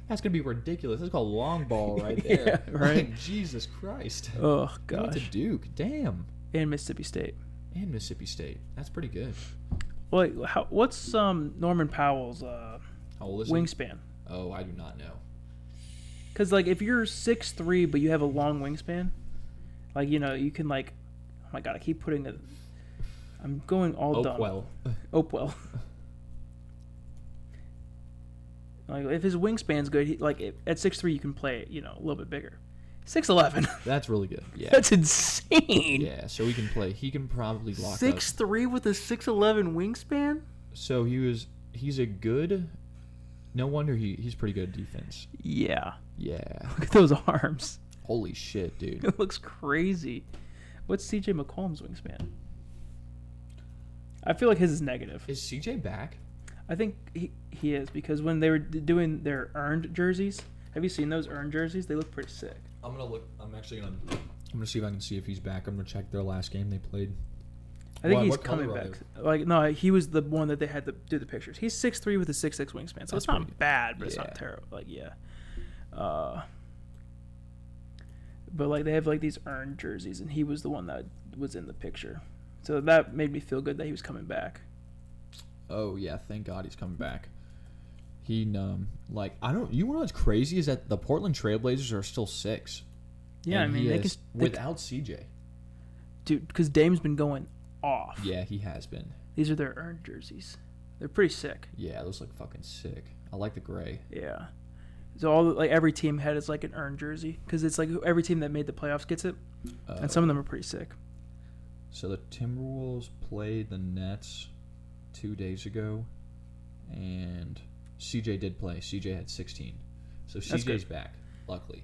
That's gonna be ridiculous. That's called long ball right there. Yeah, right. Like, Jesus Christ. Oh, He went to gosh. Duke. Damn. And Mississippi State. And Mississippi State. That's pretty good. Wait, what's Norman Powell's How old is he? wingspan? Oh, I do not know. Because like, if you're 6'3", but you have a long wingspan, like you can like, oh my God, I keep putting it. I'm going all dumb. Well. Opewell. Like if his wingspan's good, at 6'3" you can play a little bit bigger. 6'11". That's really good. Yeah. That's insane. Yeah, so he can play. He can probably lock up. 6'3" with a 6'11" wingspan. So he's a good. No wonder he's pretty good at defense. Yeah. Yeah. Look at those arms. Holy shit, dude. It looks crazy. What's CJ McCollum's wingspan? I feel like his is negative. Is CJ back? I think he is, because when they were doing their earned jerseys, have you seen those earned jerseys? They look pretty sick. I'm gonna look. I'm gonna see if I can see if he's back. I'm gonna check their last game they played. I think he's what color coming are back. Like, no, he was the one that they had to do the pictures. He's 6'3" with a 6'6" wingspan, so That's it's pretty not good. bad, but it's Yeah. not terrible. Like, yeah. But like, they have like these earned jerseys, and he was the one that was in the picture, so that made me feel good that he was coming back. Oh yeah, thank God he's coming back. He like I don't. You know what's crazy is that the Portland Trailblazers are still 6. Yeah, And I mean, he they is can, without CJ. dude, because Dame's been going off. Yeah, he has been. These are their earned jerseys. They're pretty sick. Yeah, those look fucking sick. I like the gray. Yeah. So like every team had is like an earned jersey, because it's like every team that made the playoffs gets it, and some of them are pretty sick. So the Timberwolves played the Nets 2 days ago, and CJ did play. CJ had 16. So CJ's back, luckily.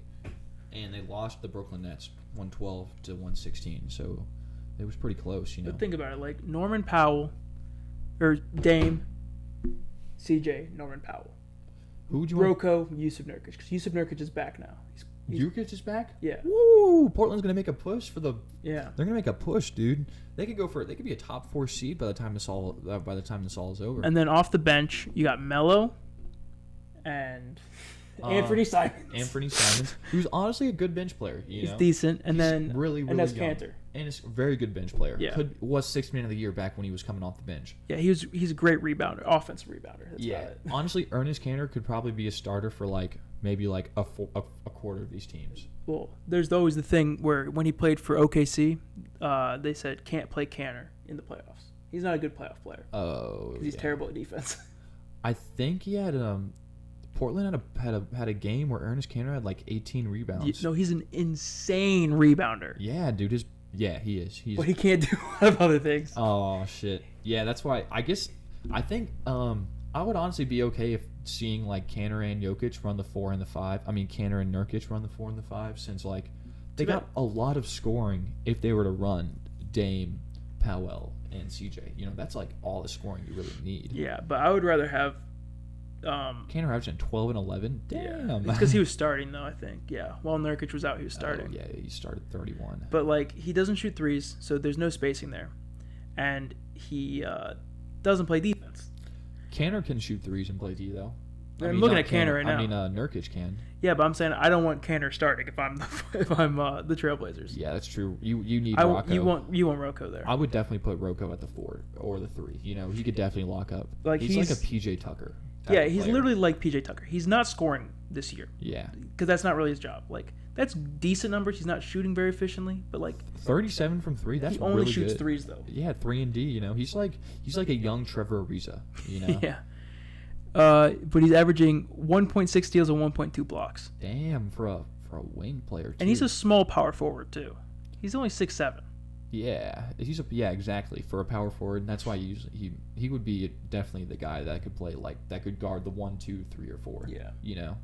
And they lost the Brooklyn Nets 112 to 116. So it was pretty close, you know. But think about it, like Norman Powell, or Dame, CJ, Norman Powell. Who would you want? Rocco, Yusuf Nurkic. Because Yusuf Nurkic is back now. Nurkic is back? Yeah. Woo! Portland's gonna make a push for the. Yeah. They're gonna make a push, dude. They could go for. They could be a top 4 seed by the time this all is over. And then off the bench, you got Melo, and Anthony Simons. Who's honestly a good bench player. He's decent, and He's then really and that's young. Cantor. And he's a very good bench player. Yeah. Was 6th man of the year back when he was coming off the bench. Yeah, he's a great rebounder, offensive rebounder. That's about it. Honestly, Ernest Cantor could probably be a starter for maybe a quarter of these teams. Well, there's always the thing where when he played for OKC, they said can't play Cantor in the playoffs. He's not a good playoff player. Oh, because he's terrible at defense. I think he had Portland had a game where Ernest Cantor had 18 rebounds. No, he's an insane rebounder. Yeah, dude. He is. But he can't do a lot of other things. Oh shit. Yeah, that's why. I think I would honestly be okay if seeing Cantor and Jokic run the 4 and the 5. I mean, Cantor and Nurkic run the 4 and the 5, since they got a lot of scoring if they were to run Dame, Powell, and CJ. That's all the scoring you really need. Yeah, but I would rather have. Cantor averaging 12 and 11. Damn. Yeah. It's because he was starting though. I think. Yeah. While Nurkic was out, he was starting. Oh, yeah, he started 31. But he doesn't shoot threes, so there's no spacing there, and he doesn't play defense. Cantor can shoot threes and play D though. I'm looking at Cantor right now. I mean, Nurkic can. Yeah, but I'm saying I don't want Cantor starting if I'm the Trailblazers. Yeah, that's true. You need Rocco. You want Rocco there. I would definitely put Rocco at the 4 or the 3. He could definitely lock up. He's like a PJ Tucker. Yeah, he's literally like PJ Tucker. He's not scoring this year. Yeah. Because that's not really his job. That's decent numbers. He's not shooting very efficiently, but 37 from 3. That's he only really shoots good. threes though. Yeah, 3 and D. He's like a young Trevor Ariza. Yeah. But he's averaging 1.6 steals and 1.2 blocks. Damn, for a wing player too. And he's a small power forward too. He's only 6'7". Yeah, exactly, for a power forward. And that's why he would be definitely the guy that could play that could guard the 1, 2, 3, or 4. Yeah.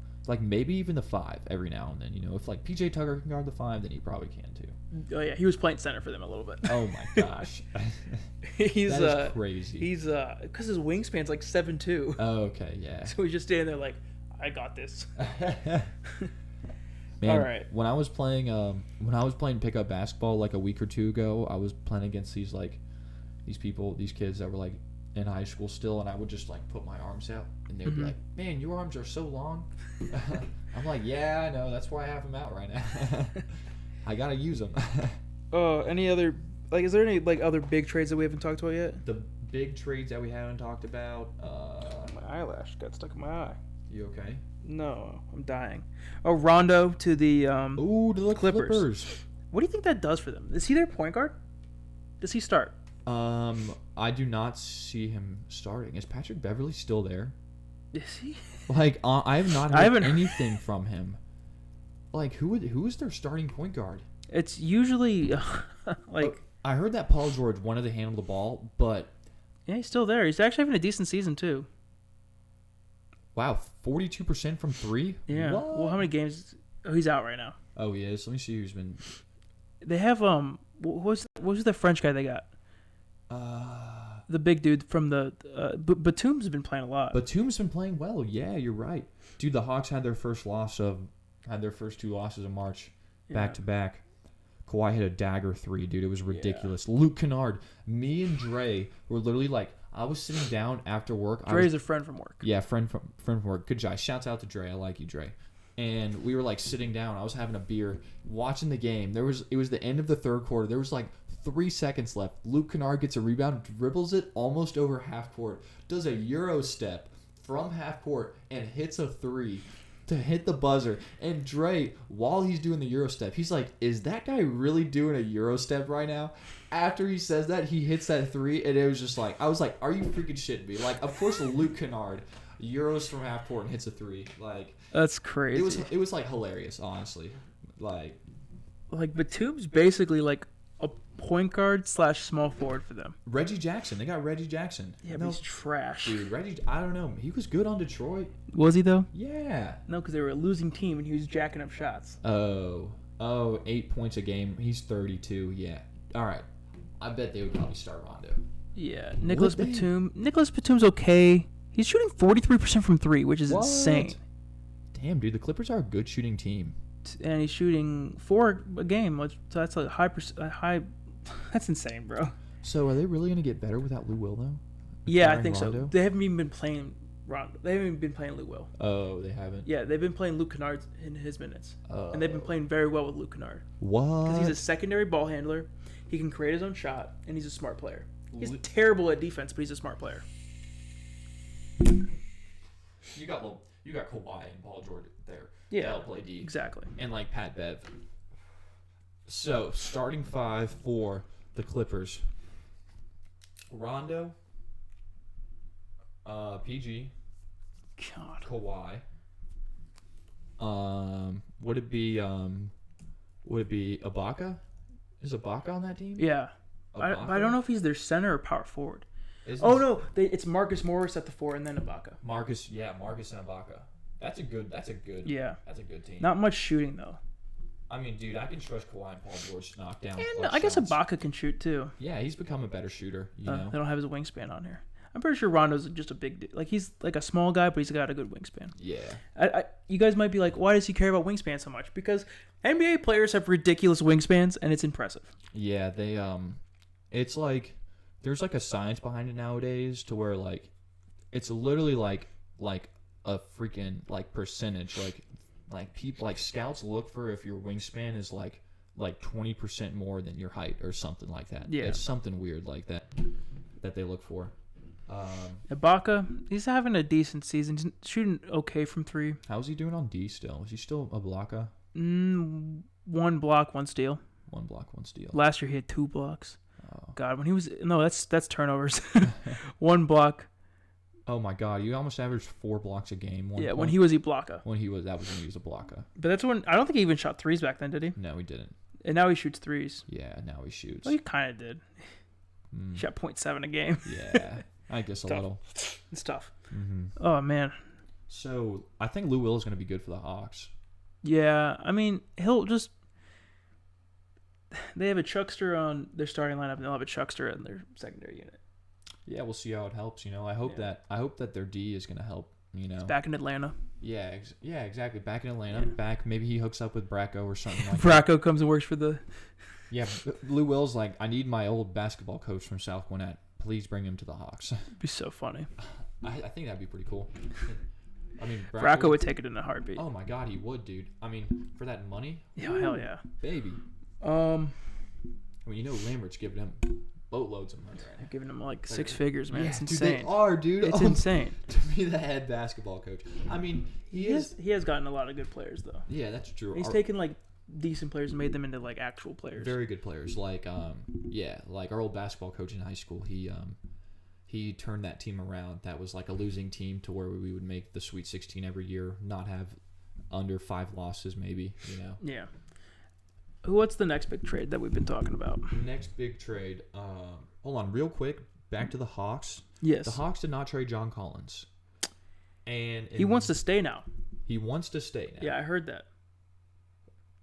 Maybe even the 5 every now and then. If PJ Tucker can guard the 5, then he probably can too. Oh yeah, he was playing center for them a little bit. Oh my gosh. That is crazy. He's because his wingspan's 7'2". Oh, okay, yeah. So he's just standing there I got this. Man, all right. When I was playing pickup basketball a week or two ago, I was playing against these kids that were in high school still, and I would just put my arms out, and they would be like, "Man, your arms are so long." I'm like, "Yeah, I know. That's why I have them out right now. I gotta use them." Any other is there any other big trades that we haven't talked about yet? The big trades that we haven't talked about. My eyelash got stuck in my eye. You okay? No, I'm dying. Oh, Rondo to the to the Clippers. What do you think that does for them? Is he their point guard? Does he start? I do not see him starting. Is Patrick Beverley still there? Is he? I have not heard anything from him. Who is their starting point guard? It's usually I heard that Paul George wanted to handle the ball, but yeah, he's still there. He's actually having a decent season too. Wow, 42% from 3? Yeah. What? Well, how many games? Oh, he's out right now. Oh, he is. Let me see who's been. They have what was the French guy they got? The big dude from the Batum's been playing a lot. Batum's been playing well. Yeah, you're right, dude. The Hawks had their first 2 losses of March, back to back. Kawhi hit a dagger 3, dude. It was ridiculous. Yeah. Luke Kennard, me and Dre were literally I was sitting down after work. Dre's a friend from work. Yeah, friend from work. Good guy. Shouts out to Dre. I like you, Dre. And we were sitting down. I was having a beer, watching the game. It was the end of the third quarter. There was 3 seconds left. Luke Kennard gets a rebound, dribbles it almost over half court, does a Euro step from half court, and hits a 3 to hit the buzzer. And Dre, while he's doing the Euro step, he's like, "Is that guy really doing a Euro step right now?" After he says that, he hits that 3, and it was just I was like, "Are you freaking shitting me?" Of course, Luke Kennard Euros from half court and hits a 3. That's crazy. It was hilarious, honestly. Batum's basically a point guard / small forward for them. Reggie Jackson. They got Reggie Jackson. Yeah, but he's trash. Dude, Reggie, I don't know. He was good on Detroit. Was he though? Yeah. No, because they were a losing team and he was jacking up shots. Oh, 8 points a game. He's 32. Yeah. All right. I bet they would probably start Rondo. Yeah, Nicholas Batum. Nicholas Batum's okay. He's shooting 43% from 3, which is insane. Damn, dude, the Clippers are a good shooting team. And he's shooting 4 a game. So that's a high. That's insane, bro. So are they really gonna get better without Lou Will though? Yeah, I think so. They haven't even been playing Rondo. They haven't even been playing Lou Will. Oh, they haven't. Yeah, they've been playing Luke Kennard in his minutes, and they've been playing very well with Luke Kennard. What? Because he's a secondary ball handler. He can create his own shot, and he's a smart player. He's terrible at defense, but he's a smart player. You got Kawhi and Paul George there. Yeah, they'll play D exactly. And like Pat Bev. So starting 5 for the Clippers: Rondo, PG, God, Kawhi. Would it be Ibaka? Is Ibaka on that team? Yeah. But I don't know if he's their center or power forward. It's Marcus Morris at the 4 and then Ibaka. Marcus and Ibaka. That's a good team. Not much shooting though. I mean, dude, I can trust Kawhi and Paul George to knock down. And I guess Ibaka can shoot too. Yeah, he's become a better shooter. You know, they don't have his wingspan on here. I'm pretty sure Rondo's just a big dude. Like he's like a small guy, but he's got a good wingspan. Yeah. You guys might be like, why does he care about wingspan so much? Because NBA players have ridiculous wingspans, and it's impressive. Yeah, they it's like there's like a science behind it nowadays to where like it's literally like a freaking like percentage like people like scouts look for if your wingspan is like 20% more than your height or something like that. Yeah, it's something weird like that they look for. Ibaka, he's having a decent season. He's shooting okay from 3. How's he doing on D still? Is he still a blocker? 1 block, 1 steal. 1 block, 1 steal. Last year he had 2 blocks. Oh. God, when he was that's turnovers. 1 block. Oh my God, you almost averaged 4 blocks a game. When he was a blocker. When he was a blocker. But that's when I don't think he even shot 3s back then, did he? No, he didn't. And now he shoots 3s. Yeah, now he shoots. Well, he kind of did. He shot 0.7 a game. Yeah, I guess a little. It's tough. Mm-hmm. Oh man. So I think Lou Will is going to be good for the Hawks. Yeah, I mean he'll just. They have a Chuckster on their starting lineup, and they'll have a Chuckster in their secondary unit. Yeah, we'll see how it helps. You know, I hope that their D is going to help. You know, it's back in Atlanta. Yeah, exactly. Back in Atlanta. Yeah. Back. Maybe he hooks up with Bracco or something like Bracco that. comes and works for the. Yeah, Lou Will's like, I need my old basketball coach from South Gwinnett. Please bring him to the Hawks. It'd be so funny. I think that'd be pretty cool. I mean, Bracco would take it in a heartbeat. Oh my God, he would, dude. I mean, for that money. Yeah, hell yeah, baby. I mean, you know, Lambert's giving him boatloads of money right now. They're giving him like 6 figures, man. Yeah, it's dude, insane. they are, dude. It's insane. To be the head basketball coach. I mean, he has gotten a lot of good players though. Yeah, that's true. He's taken like decent players and made them into like actual players. Very good players. Like like our old basketball coach in high school, he turned that team around. That was like a losing team to where we would make the Sweet 16 every year, not have under 5 losses maybe, you know. Yeah. What's the next big trade that we've been talking about? Next big trade. Hold on, real quick. Back to the Hawks. Yes. The Hawks did not trade John Collins. And he wants to stay now. He wants to stay now. Yeah, I heard that.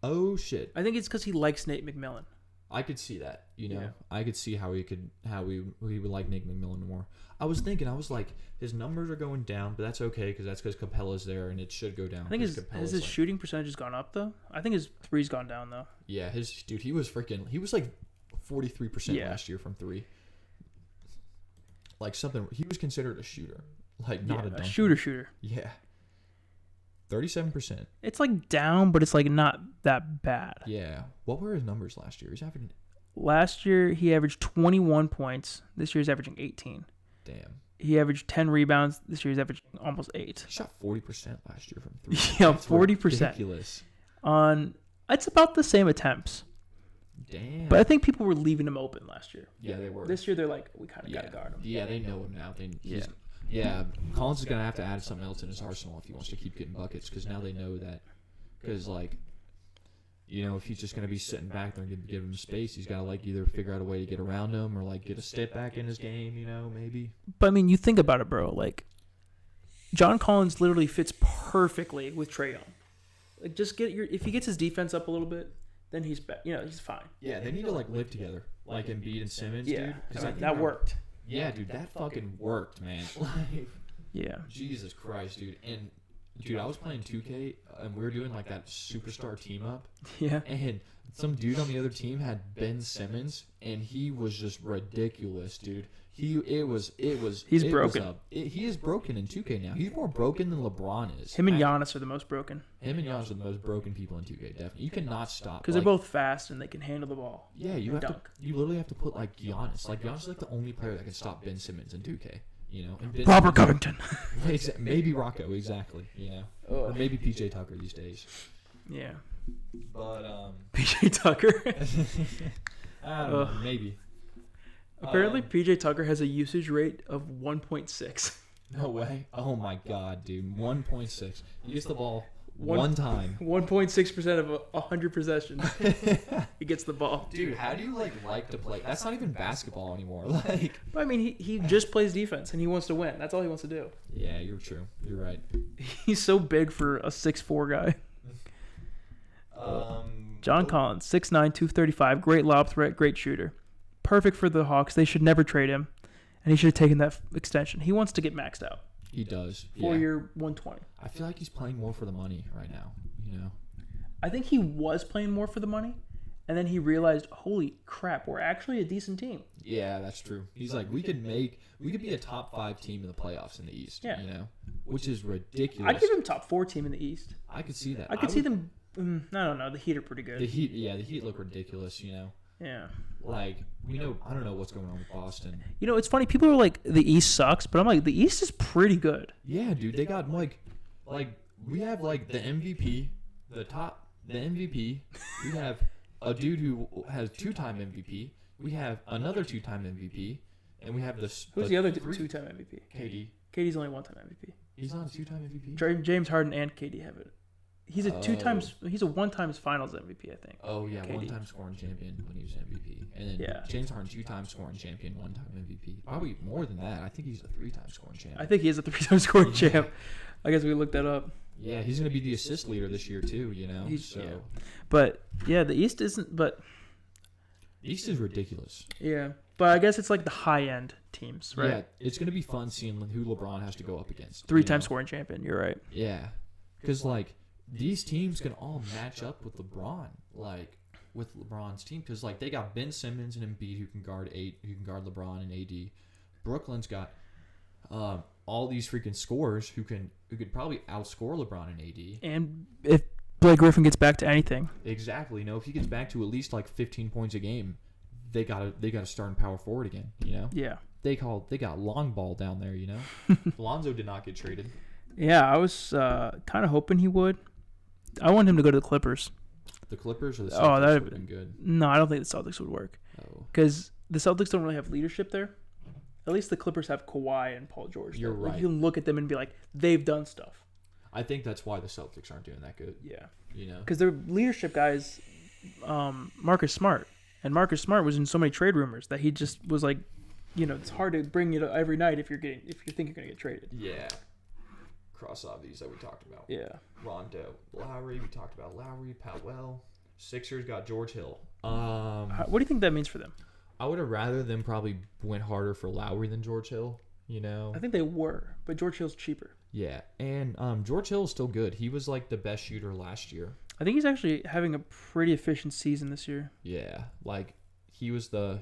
Oh shit. I think it's because he likes Nate McMillan. I could see that. You know, yeah. I could see how he would like Nate McMillan more. I was like, his numbers are going down, but that's okay because Capella's there and it should go down. I think his shooting percentage has gone up though. I think his 3's gone down though. Yeah, he was like 43% last year from 3. Like something, he was considered a shooter, like not a dunker. Shooter. Yeah. 37%. It's like down, but it's like not that bad. Yeah. What were his numbers last year? Last year he averaged 21 points. This year he's averaging 18. Damn. He averaged 10 rebounds. This year he's averaging almost 8. He shot 40% last year from 3. Yeah, That's 40%. Ridiculous. It's about the same attempts. Damn. But I think people were leaving him open last year. Yeah, they were. This year they're like, we kind of got to guard him. Yeah, they know him now. Yeah, Collins is going to have to add something else in his arsenal if he wants to keep getting buckets because now they know that. Because, like, You know, if he's just going to be sitting back there and give him space, he's got to, like, either figure out a way to get around him or, like, get a step back in his game, you know, maybe. But, I mean, you think about it, bro. Like, John Collins literally fits perfectly with Trae Young. Like, just if he gets his defense up a little bit, then he's fine. Yeah, they need to, like, live together, like Embiid and Simmons, dude. I mean, that worked. Yeah, dude, that fucking worked, man. Like, yeah. Jesus Christ, dude. And, dude, I was playing 2K, and we were doing, like, that superstar team-up. Yeah. And some dude on the other team had Ben Simmons, and he was just ridiculous, dude. He's broken. He is broken in 2K now. He's more broken than LeBron is. Him and Giannis are the most broken. Him and Giannis are the most broken people in 2K, definitely. You cannot stop. Because they're both fast and they can handle the ball. Yeah, you literally have to put, like, Giannis. Like, Giannis is, like, the only player that can stop Ben Simmons in 2K. You know, and Robert Covington. Maybe Rocco, exactly. You know, or maybe PJ Tucker these days. Yeah. But PJ Tucker. I don't know, maybe. Apparently, PJ Tucker has a usage rate of 1.6. No way. Oh my god, dude. 1.6. He gets the ball one time. 1.6% of 100 possessions. He gets the ball. Dude, how do you like to play? That's not even basketball anymore. Like, I mean, he just plays defense and he wants to win. That's all he wants to do. Yeah, you're true. You're right. He's so big for a 6'4" guy. John Collins, 6'9", 235, great lob threat, great shooter. Perfect for the Hawks. They should never trade him, and he should have taken that extension. He wants to get maxed out. He does. 4-year, 120. I feel like he's playing more for the money right now, you know? I think he was playing more for the money, and then he realized, holy crap, we're actually a decent team. Yeah, that's true. He's like, we could be a top 5 team in the playoffs in the East, you know? Which is ridiculous. I'd give him top 4 team in the East. I could see that. I could see them, I don't know, the Heat are pretty good. The Heat look ridiculous, you know? Yeah. Like, I don't know what's going on with Boston. You know, it's funny. People are like, the East sucks, but I'm like, the East is pretty good. Yeah, dude. They got, like we have, like, the MVP, the MVP. We have a dude who has 2-time MVP. We have another 2-time MVP. And we have this. Who's the other 2-time MVP? KD. KD's only 1-time MVP. He's not a 2-time MVP? James Harden and KD have it. He's a 1-time Finals MVP, I think. Oh yeah, KD. 1-time scoring champion when he was MVP, and then James Harden 2-time scoring champion, 1-time MVP. Probably more than that. I think he's a 3-time scoring champion. I think he is a 3-time scoring champ. I guess we looked that up. Yeah, he's gonna be the assist leader this year too. You know, But yeah, the East isn't. But the East is ridiculous. Yeah, but I guess it's like the high end teams, right? Yeah, it's gonna be fun seeing who LeBron has to go up against. 3-time scoring champion. You're right. Yeah, because like. These teams can all match up with LeBron, like with LeBron's team, because like they got Ben Simmons and Embiid who can guard LeBron and AD. Brooklyn's got all these freaking scorers who could probably outscore LeBron and AD. And if Blake Griffin gets back to anything, exactly. If he gets back to at least like 15 points a game, they gotta start in power forward again. You know. Yeah. They got long ball down there. You know. Lonzo did not get traded. Yeah, I was kind of hoping he would. I want him to go to the Clippers. The Clippers or the Celtics would have been good. No, I don't think the Celtics would work. Because the Celtics don't really have leadership there. At least the Clippers have Kawhi and Paul George. You're right. Like, you can look at them and be like, they've done stuff. I think that's why the Celtics aren't doing that good. Yeah. You know? Because their leadership guy is Marcus Smart. And Marcus Smart was in so many trade rumors that he just was like, it's hard to bring you to every night if you think you're going to get traded. Yeah. Cross off these that we talked about. Yeah. Rondo, Lowry, we talked about Lowry, Powell. Sixers got George Hill. What do you think that means for them? I would have rather them probably went harder for Lowry than George Hill, you know? I think they were, but George Hill's cheaper. Yeah, and George Hill is still good. He was like the best shooter last year. I think he's actually having a pretty efficient season this year. Yeah, like he was the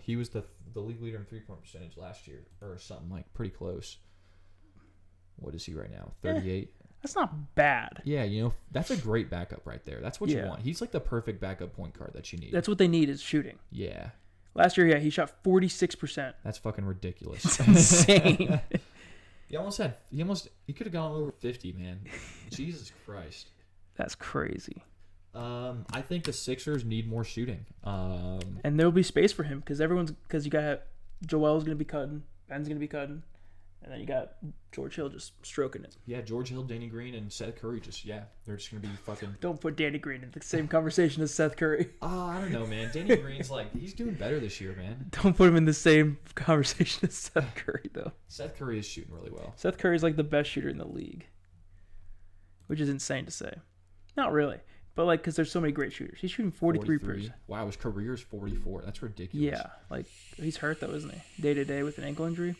league leader in 3-point percentage last year or something, like pretty close. What is he right now? 38? That's not bad. Yeah, that's a great backup right there. That's what you want. He's like the perfect backup point guard that you need. That's what they need is shooting. Yeah. Last year, he shot 46%. That's fucking ridiculous. It's insane. He could have gone over 50, man. Jesus Christ. That's crazy. I think the Sixers need more shooting. And there'll be space for him because you got Joel's going to be cutting, Ben's going to be cutting. And then you got George Hill just stroking it. Yeah, George Hill, Danny Green, and Seth Curry they're just going to be fucking... Don't put Danny Green in the same conversation as Seth Curry. I don't know, man. Danny Green's he's doing better this year, man. Don't put him in the same conversation as Seth Curry, though. Seth Curry is shooting really well. Seth Curry's like the best shooter in the league, which is insane to say. Not really, but because there's so many great shooters. He's shooting 43%. Wow, his career's 44. That's ridiculous. Yeah, he's hurt though, isn't he? Day to day with an ankle injury.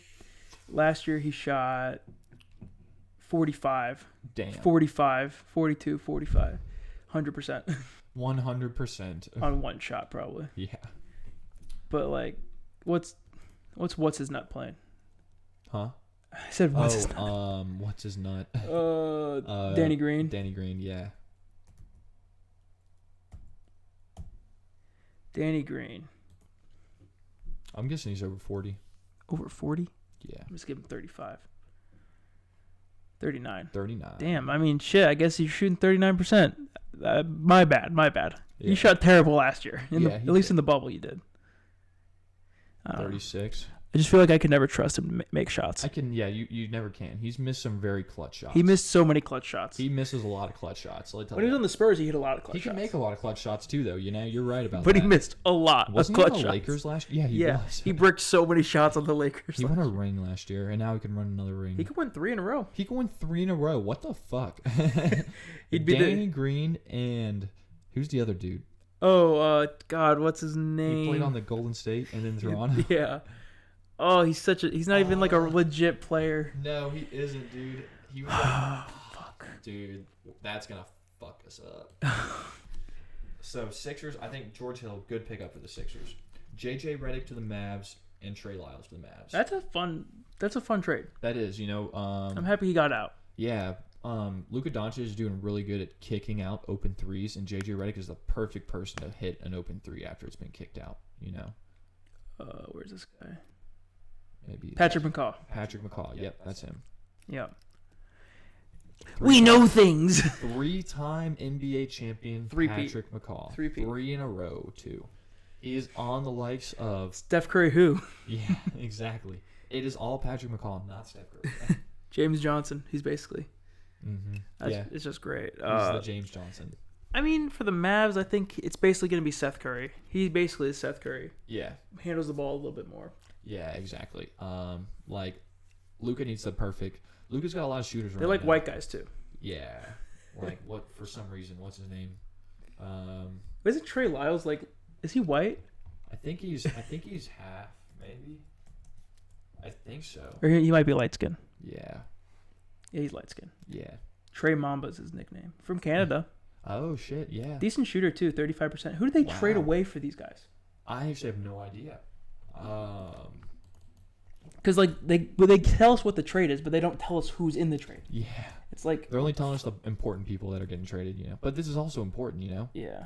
Last year he shot 45. Damn. 45, 42, 45. 100%. 100%. On one shot, probably. Yeah. But, what's his nut playing? Huh? I said what's his nut? What's his nut? Danny Green. Danny Green, yeah. Danny Green. I'm guessing he's over 40. Over 40? Yeah. I'm just giving him 35. 39. 39. Damn, I mean, shit, I guess he's shooting 39%. My bad. Yeah. You shot terrible last year. At least did. in the bubble you did. 36. I just feel like I could never trust him to make shots. You never can. He's missed some very clutch shots. He missed so many clutch shots. He misses a lot of clutch shots. When he was on the Spurs, he hit a lot of clutch shots. He can make a lot of clutch shots too, though. You're right about that. But he missed a lot Wasn't of clutch he on the shots. Lakers last year? Yeah, he was. He bricked so many shots on the Lakers. He won a ring last year, and now he can run another ring. He could win 3 in a row. He can win 3 in a row. What the fuck? He'd be Danny Green and who's the other dude? Oh, God, what's his name? He played on the Golden State and then Toronto. Yeah. Oh, he's not even a legit player. No, he isn't, dude. He was fuck. Dude, that's going to fuck us up. So, Sixers, I think George Hill, good pickup for the Sixers. JJ Redick to the Mavs and Trey Lyles to the Mavs. That's a fun trade. That is, I'm happy he got out. Yeah. Luka Doncic is doing really good at kicking out open threes, and JJ Redick is the perfect person to hit an open three after it's been kicked out, Where's this guy? Maybe Patrick McCaw. Patrick McCaw. Yep, that's him. Yeah. We know things. 3-time NBA champion Patrick McCaw. 3 in a row, too. He is on the likes of Steph Curry who? Yeah, exactly. It is all Patrick McCaw, not Steph Curry. James Johnson, he's basically. Mm-hmm. Yeah. It's just great. He's the James Johnson. I mean, for the Mavs, I think it's basically going to be Seth Curry. He basically is Seth Curry. Yeah. Handles the ball a little bit more. Yeah, exactly. Luka needs the perfect. Luka's got a lot of shooters. They like white guys too. Yeah. For some reason, what's his name? Isn't Trey Lyles is he white? I think he's half, maybe. I think so. Or he might be light skinned. Yeah. Yeah, he's light skinned. Yeah. Trey Mamba is his nickname. From Canada. Oh shit, yeah. Decent shooter too, 35%. Who did they trade away for these guys? I actually have no idea. Because they tell us what the trade is, but they don't tell us who's in the trade. Yeah. It's they're only telling us the important people that are getting traded, But this is also important, Yeah.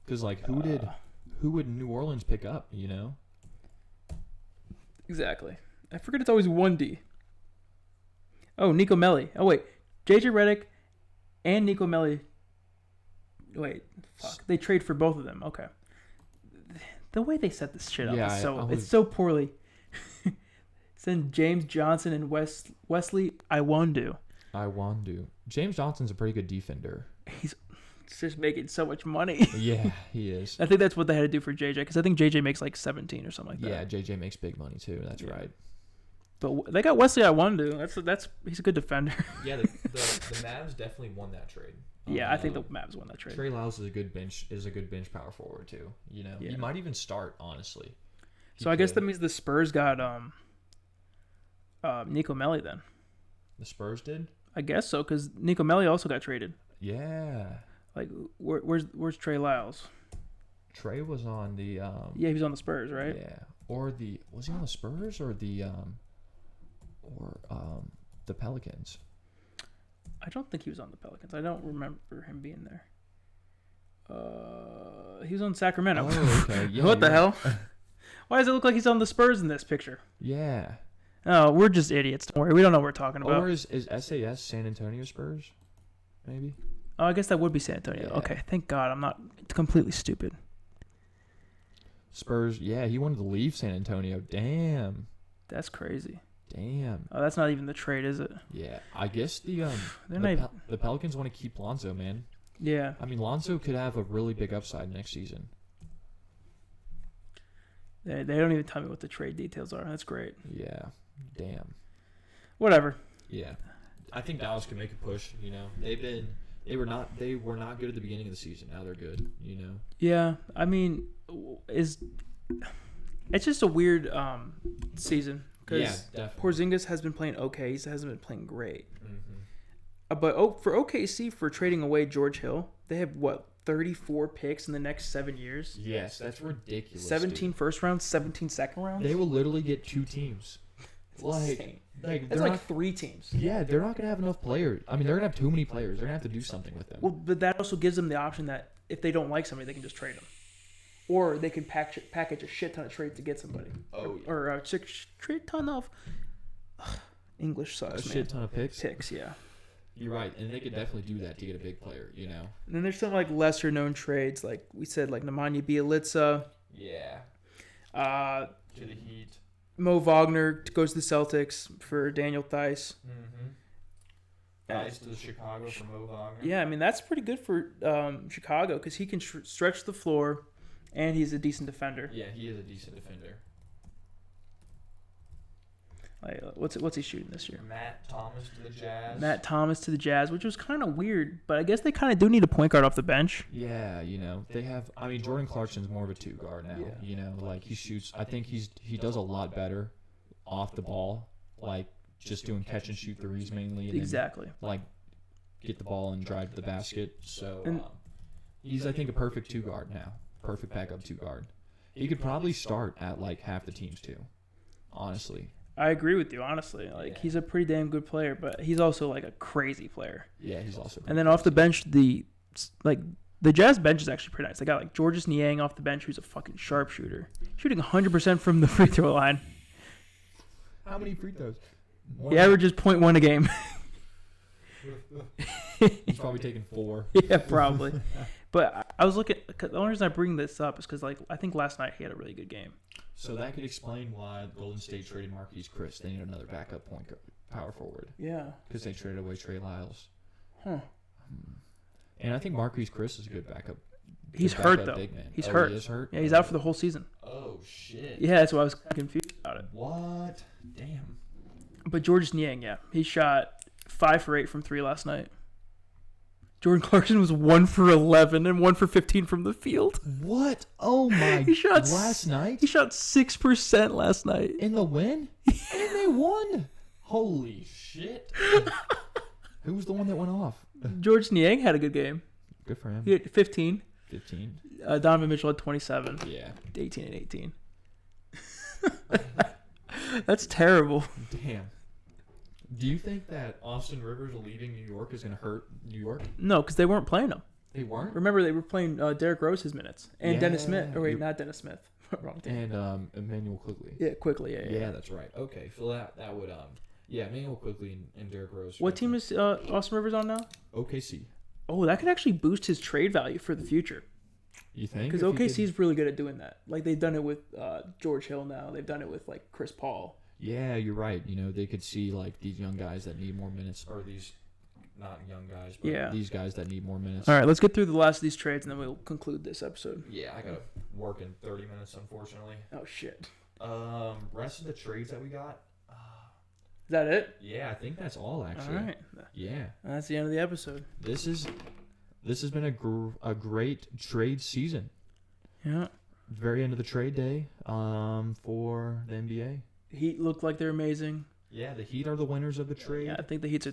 Because who would New Orleans pick up, Exactly. I forget it's always 1D. Oh, Nico Melli. Oh wait, JJ Redick and Nico Melli. Wait, fuck. They trade for both of them. Okay. The way they set this shit up is it's so poorly. Send James Johnson and Wesley Iwundu. James Johnson's a pretty good defender. He's just making so much money. Yeah, he is. I think that's what they had to do for JJ, because I think JJ makes 17 or something like that. Yeah, JJ makes big money too. That's right. But they got Wesley Iwundu. He's a good defender. Yeah, the Mavs definitely won that trade. Yeah, I think the Mavs won that trade. Trey Lyles is a good bench power forward too. Yeah. He might even start, honestly. So I guess that means the Spurs got Nico Melli then. The Spurs did? I guess so, because Nico Melli also got traded. Yeah. Where's Trey Lyles? Trey was on the yeah, he was on the Spurs, right? Yeah. Or was he on the Spurs or the Pelicans? I don't think he was on the Pelicans. I don't remember him being there. He was on Sacramento. Oh, okay. Yeah, what the hell? Why does it look like he's on the Spurs in this picture? Yeah. Oh, we're just idiots. Don't worry. We don't know what we're talking about. Or is SAS San Antonio Spurs? Maybe. Oh, I guess that would be San Antonio. Yeah. Okay, thank God I'm not completely stupid. Spurs, yeah, he wanted to leave San Antonio. Damn. That's crazy. Damn. Oh, that's not even the trade, is it? Yeah, I guess the Pelicans want to keep Lonzo, man. Yeah. I mean, Lonzo could have a really big upside next season. They don't even tell me what the trade details are. That's great. Yeah. Damn. Whatever. Yeah. I think Dallas can make a push, you know. They were not good at the beginning of the season. Now they're good, you know. Yeah. I mean, it's just a weird season because Porzingis has been playing okay. He hasn't been playing great. Mm-hmm. But for OKC for trading away George Hill, they have 34 picks in the next 7 years. Yes, that's ridiculous. 17 dude. first rounds, 17 second rounds. They will literally get 2 teams. That's like 3 teams. Yeah, they're not gonna have enough players. I mean, they're gonna have too many players. They're gonna have to do something with them. Well, but that also gives them the option that if they don't like somebody, they can just trade them, or they can package a shit ton of trades to get somebody. Oh, yeah. Or a shit ton of English sucks. A shit ton of picks. Picks, yeah. You're right, and they could definitely do that to get a big player, you know. And then there's some like lesser known trades, like we said, like Nemanja Bjelica. Yeah. To the Heat. Mo Wagner goes to the Celtics for Daniel Theis. Mm-hmm. Guys to the Chicago for Mo Wagner. Yeah, I mean that's pretty good for Chicago because he can stretch the floor, and he's a decent defender. Yeah, he is a decent defender. Like, what's he shooting this year? Matt Thomas to the Jazz. Matt Thomas to the Jazz, which was kind of weird, but I guess they kind of do need a point guard off the bench. Yeah, you know they have. I mean, Jordan Clarkson's more of a 2 guard now. Yeah. You know, like he shoots. I think he does a lot better off the ball, like just doing catch and shoot threes mainly. And Exactly. Then, like get the ball and drive to the basket. So he's I think a perfect 2 guard now. Perfect backup 2 guard. He could probably start at like half the teams too. Honestly. I agree with you, honestly. Like he's a pretty damn good player, but he's also like a crazy player. Yeah, he's also. And then off the bench, the Jazz bench is actually pretty nice. They got like Georges Niang off the bench, who's a fucking sharpshooter, shooting 100% from the free throw line. How many free throws? He averages 0.1 a game. He's probably taking 4. Yeah, probably. But I was looking. The only reason I bring this up is because like I think last night he had a really good game. So that could explain why Golden State traded Marquise Chris. They need another backup power forward. Yeah. Because they traded away Trey Lyles. Huh. And I think Marquise Chris is a good backup. He's hurt though. Big man. He's hurt. He is hurt. Yeah, he's out for the whole season. Oh shit. Yeah, that's why I was confused about it. What? Damn. But Georges Niang, yeah, he shot 5 for 8 from 3 last night. Jordan Clarkson was 1 for 11 and 1 for 15 from the field. What? Oh my! He shot last night. He shot 6% last night in the win, and they won. Holy shit! Who was the one that went off? Georges Niang had a good game. Good for him. He had 15. 15. Donovan Mitchell had 27. Yeah. 18 and 18. That's terrible. Damn. Do you think that Austin Rivers leaving New York is going to hurt New York? No, because they weren't playing him. They weren't? Remember, they were playing Derrick Rose his minutes. And Dennis Smith. Or wait, not Dennis Smith. Wrong team. And Emmanuel Quigley. Yeah, Quigley. Yeah, that's right. Okay, so that would Emmanuel Quigley and Derrick Rose. What team is Austin Rivers on now? OKC. Oh, that could actually boost his trade value for the future. You think? Because OKC is really good at doing that. Like they've done it with George Hill now. They've done it with like Chris Paul. Yeah, you're right. You know, they could see like these young guys that need more minutes, or these not young guys, but these guys that need more minutes. All right, let's get through the last of these trades, and then we'll conclude this episode. Yeah, I gotta work in 30 minutes, unfortunately. Oh shit. Rest of the trades that we got. Is that it? Yeah, I think that's all actually. All right. Yeah. That's the end of the episode. This has been a great trade season. Yeah. Very end of the trade day. For the NBA. Heat looked like they're amazing. Yeah, the Heat are the winners of the trade. Yeah, I think the Heat's are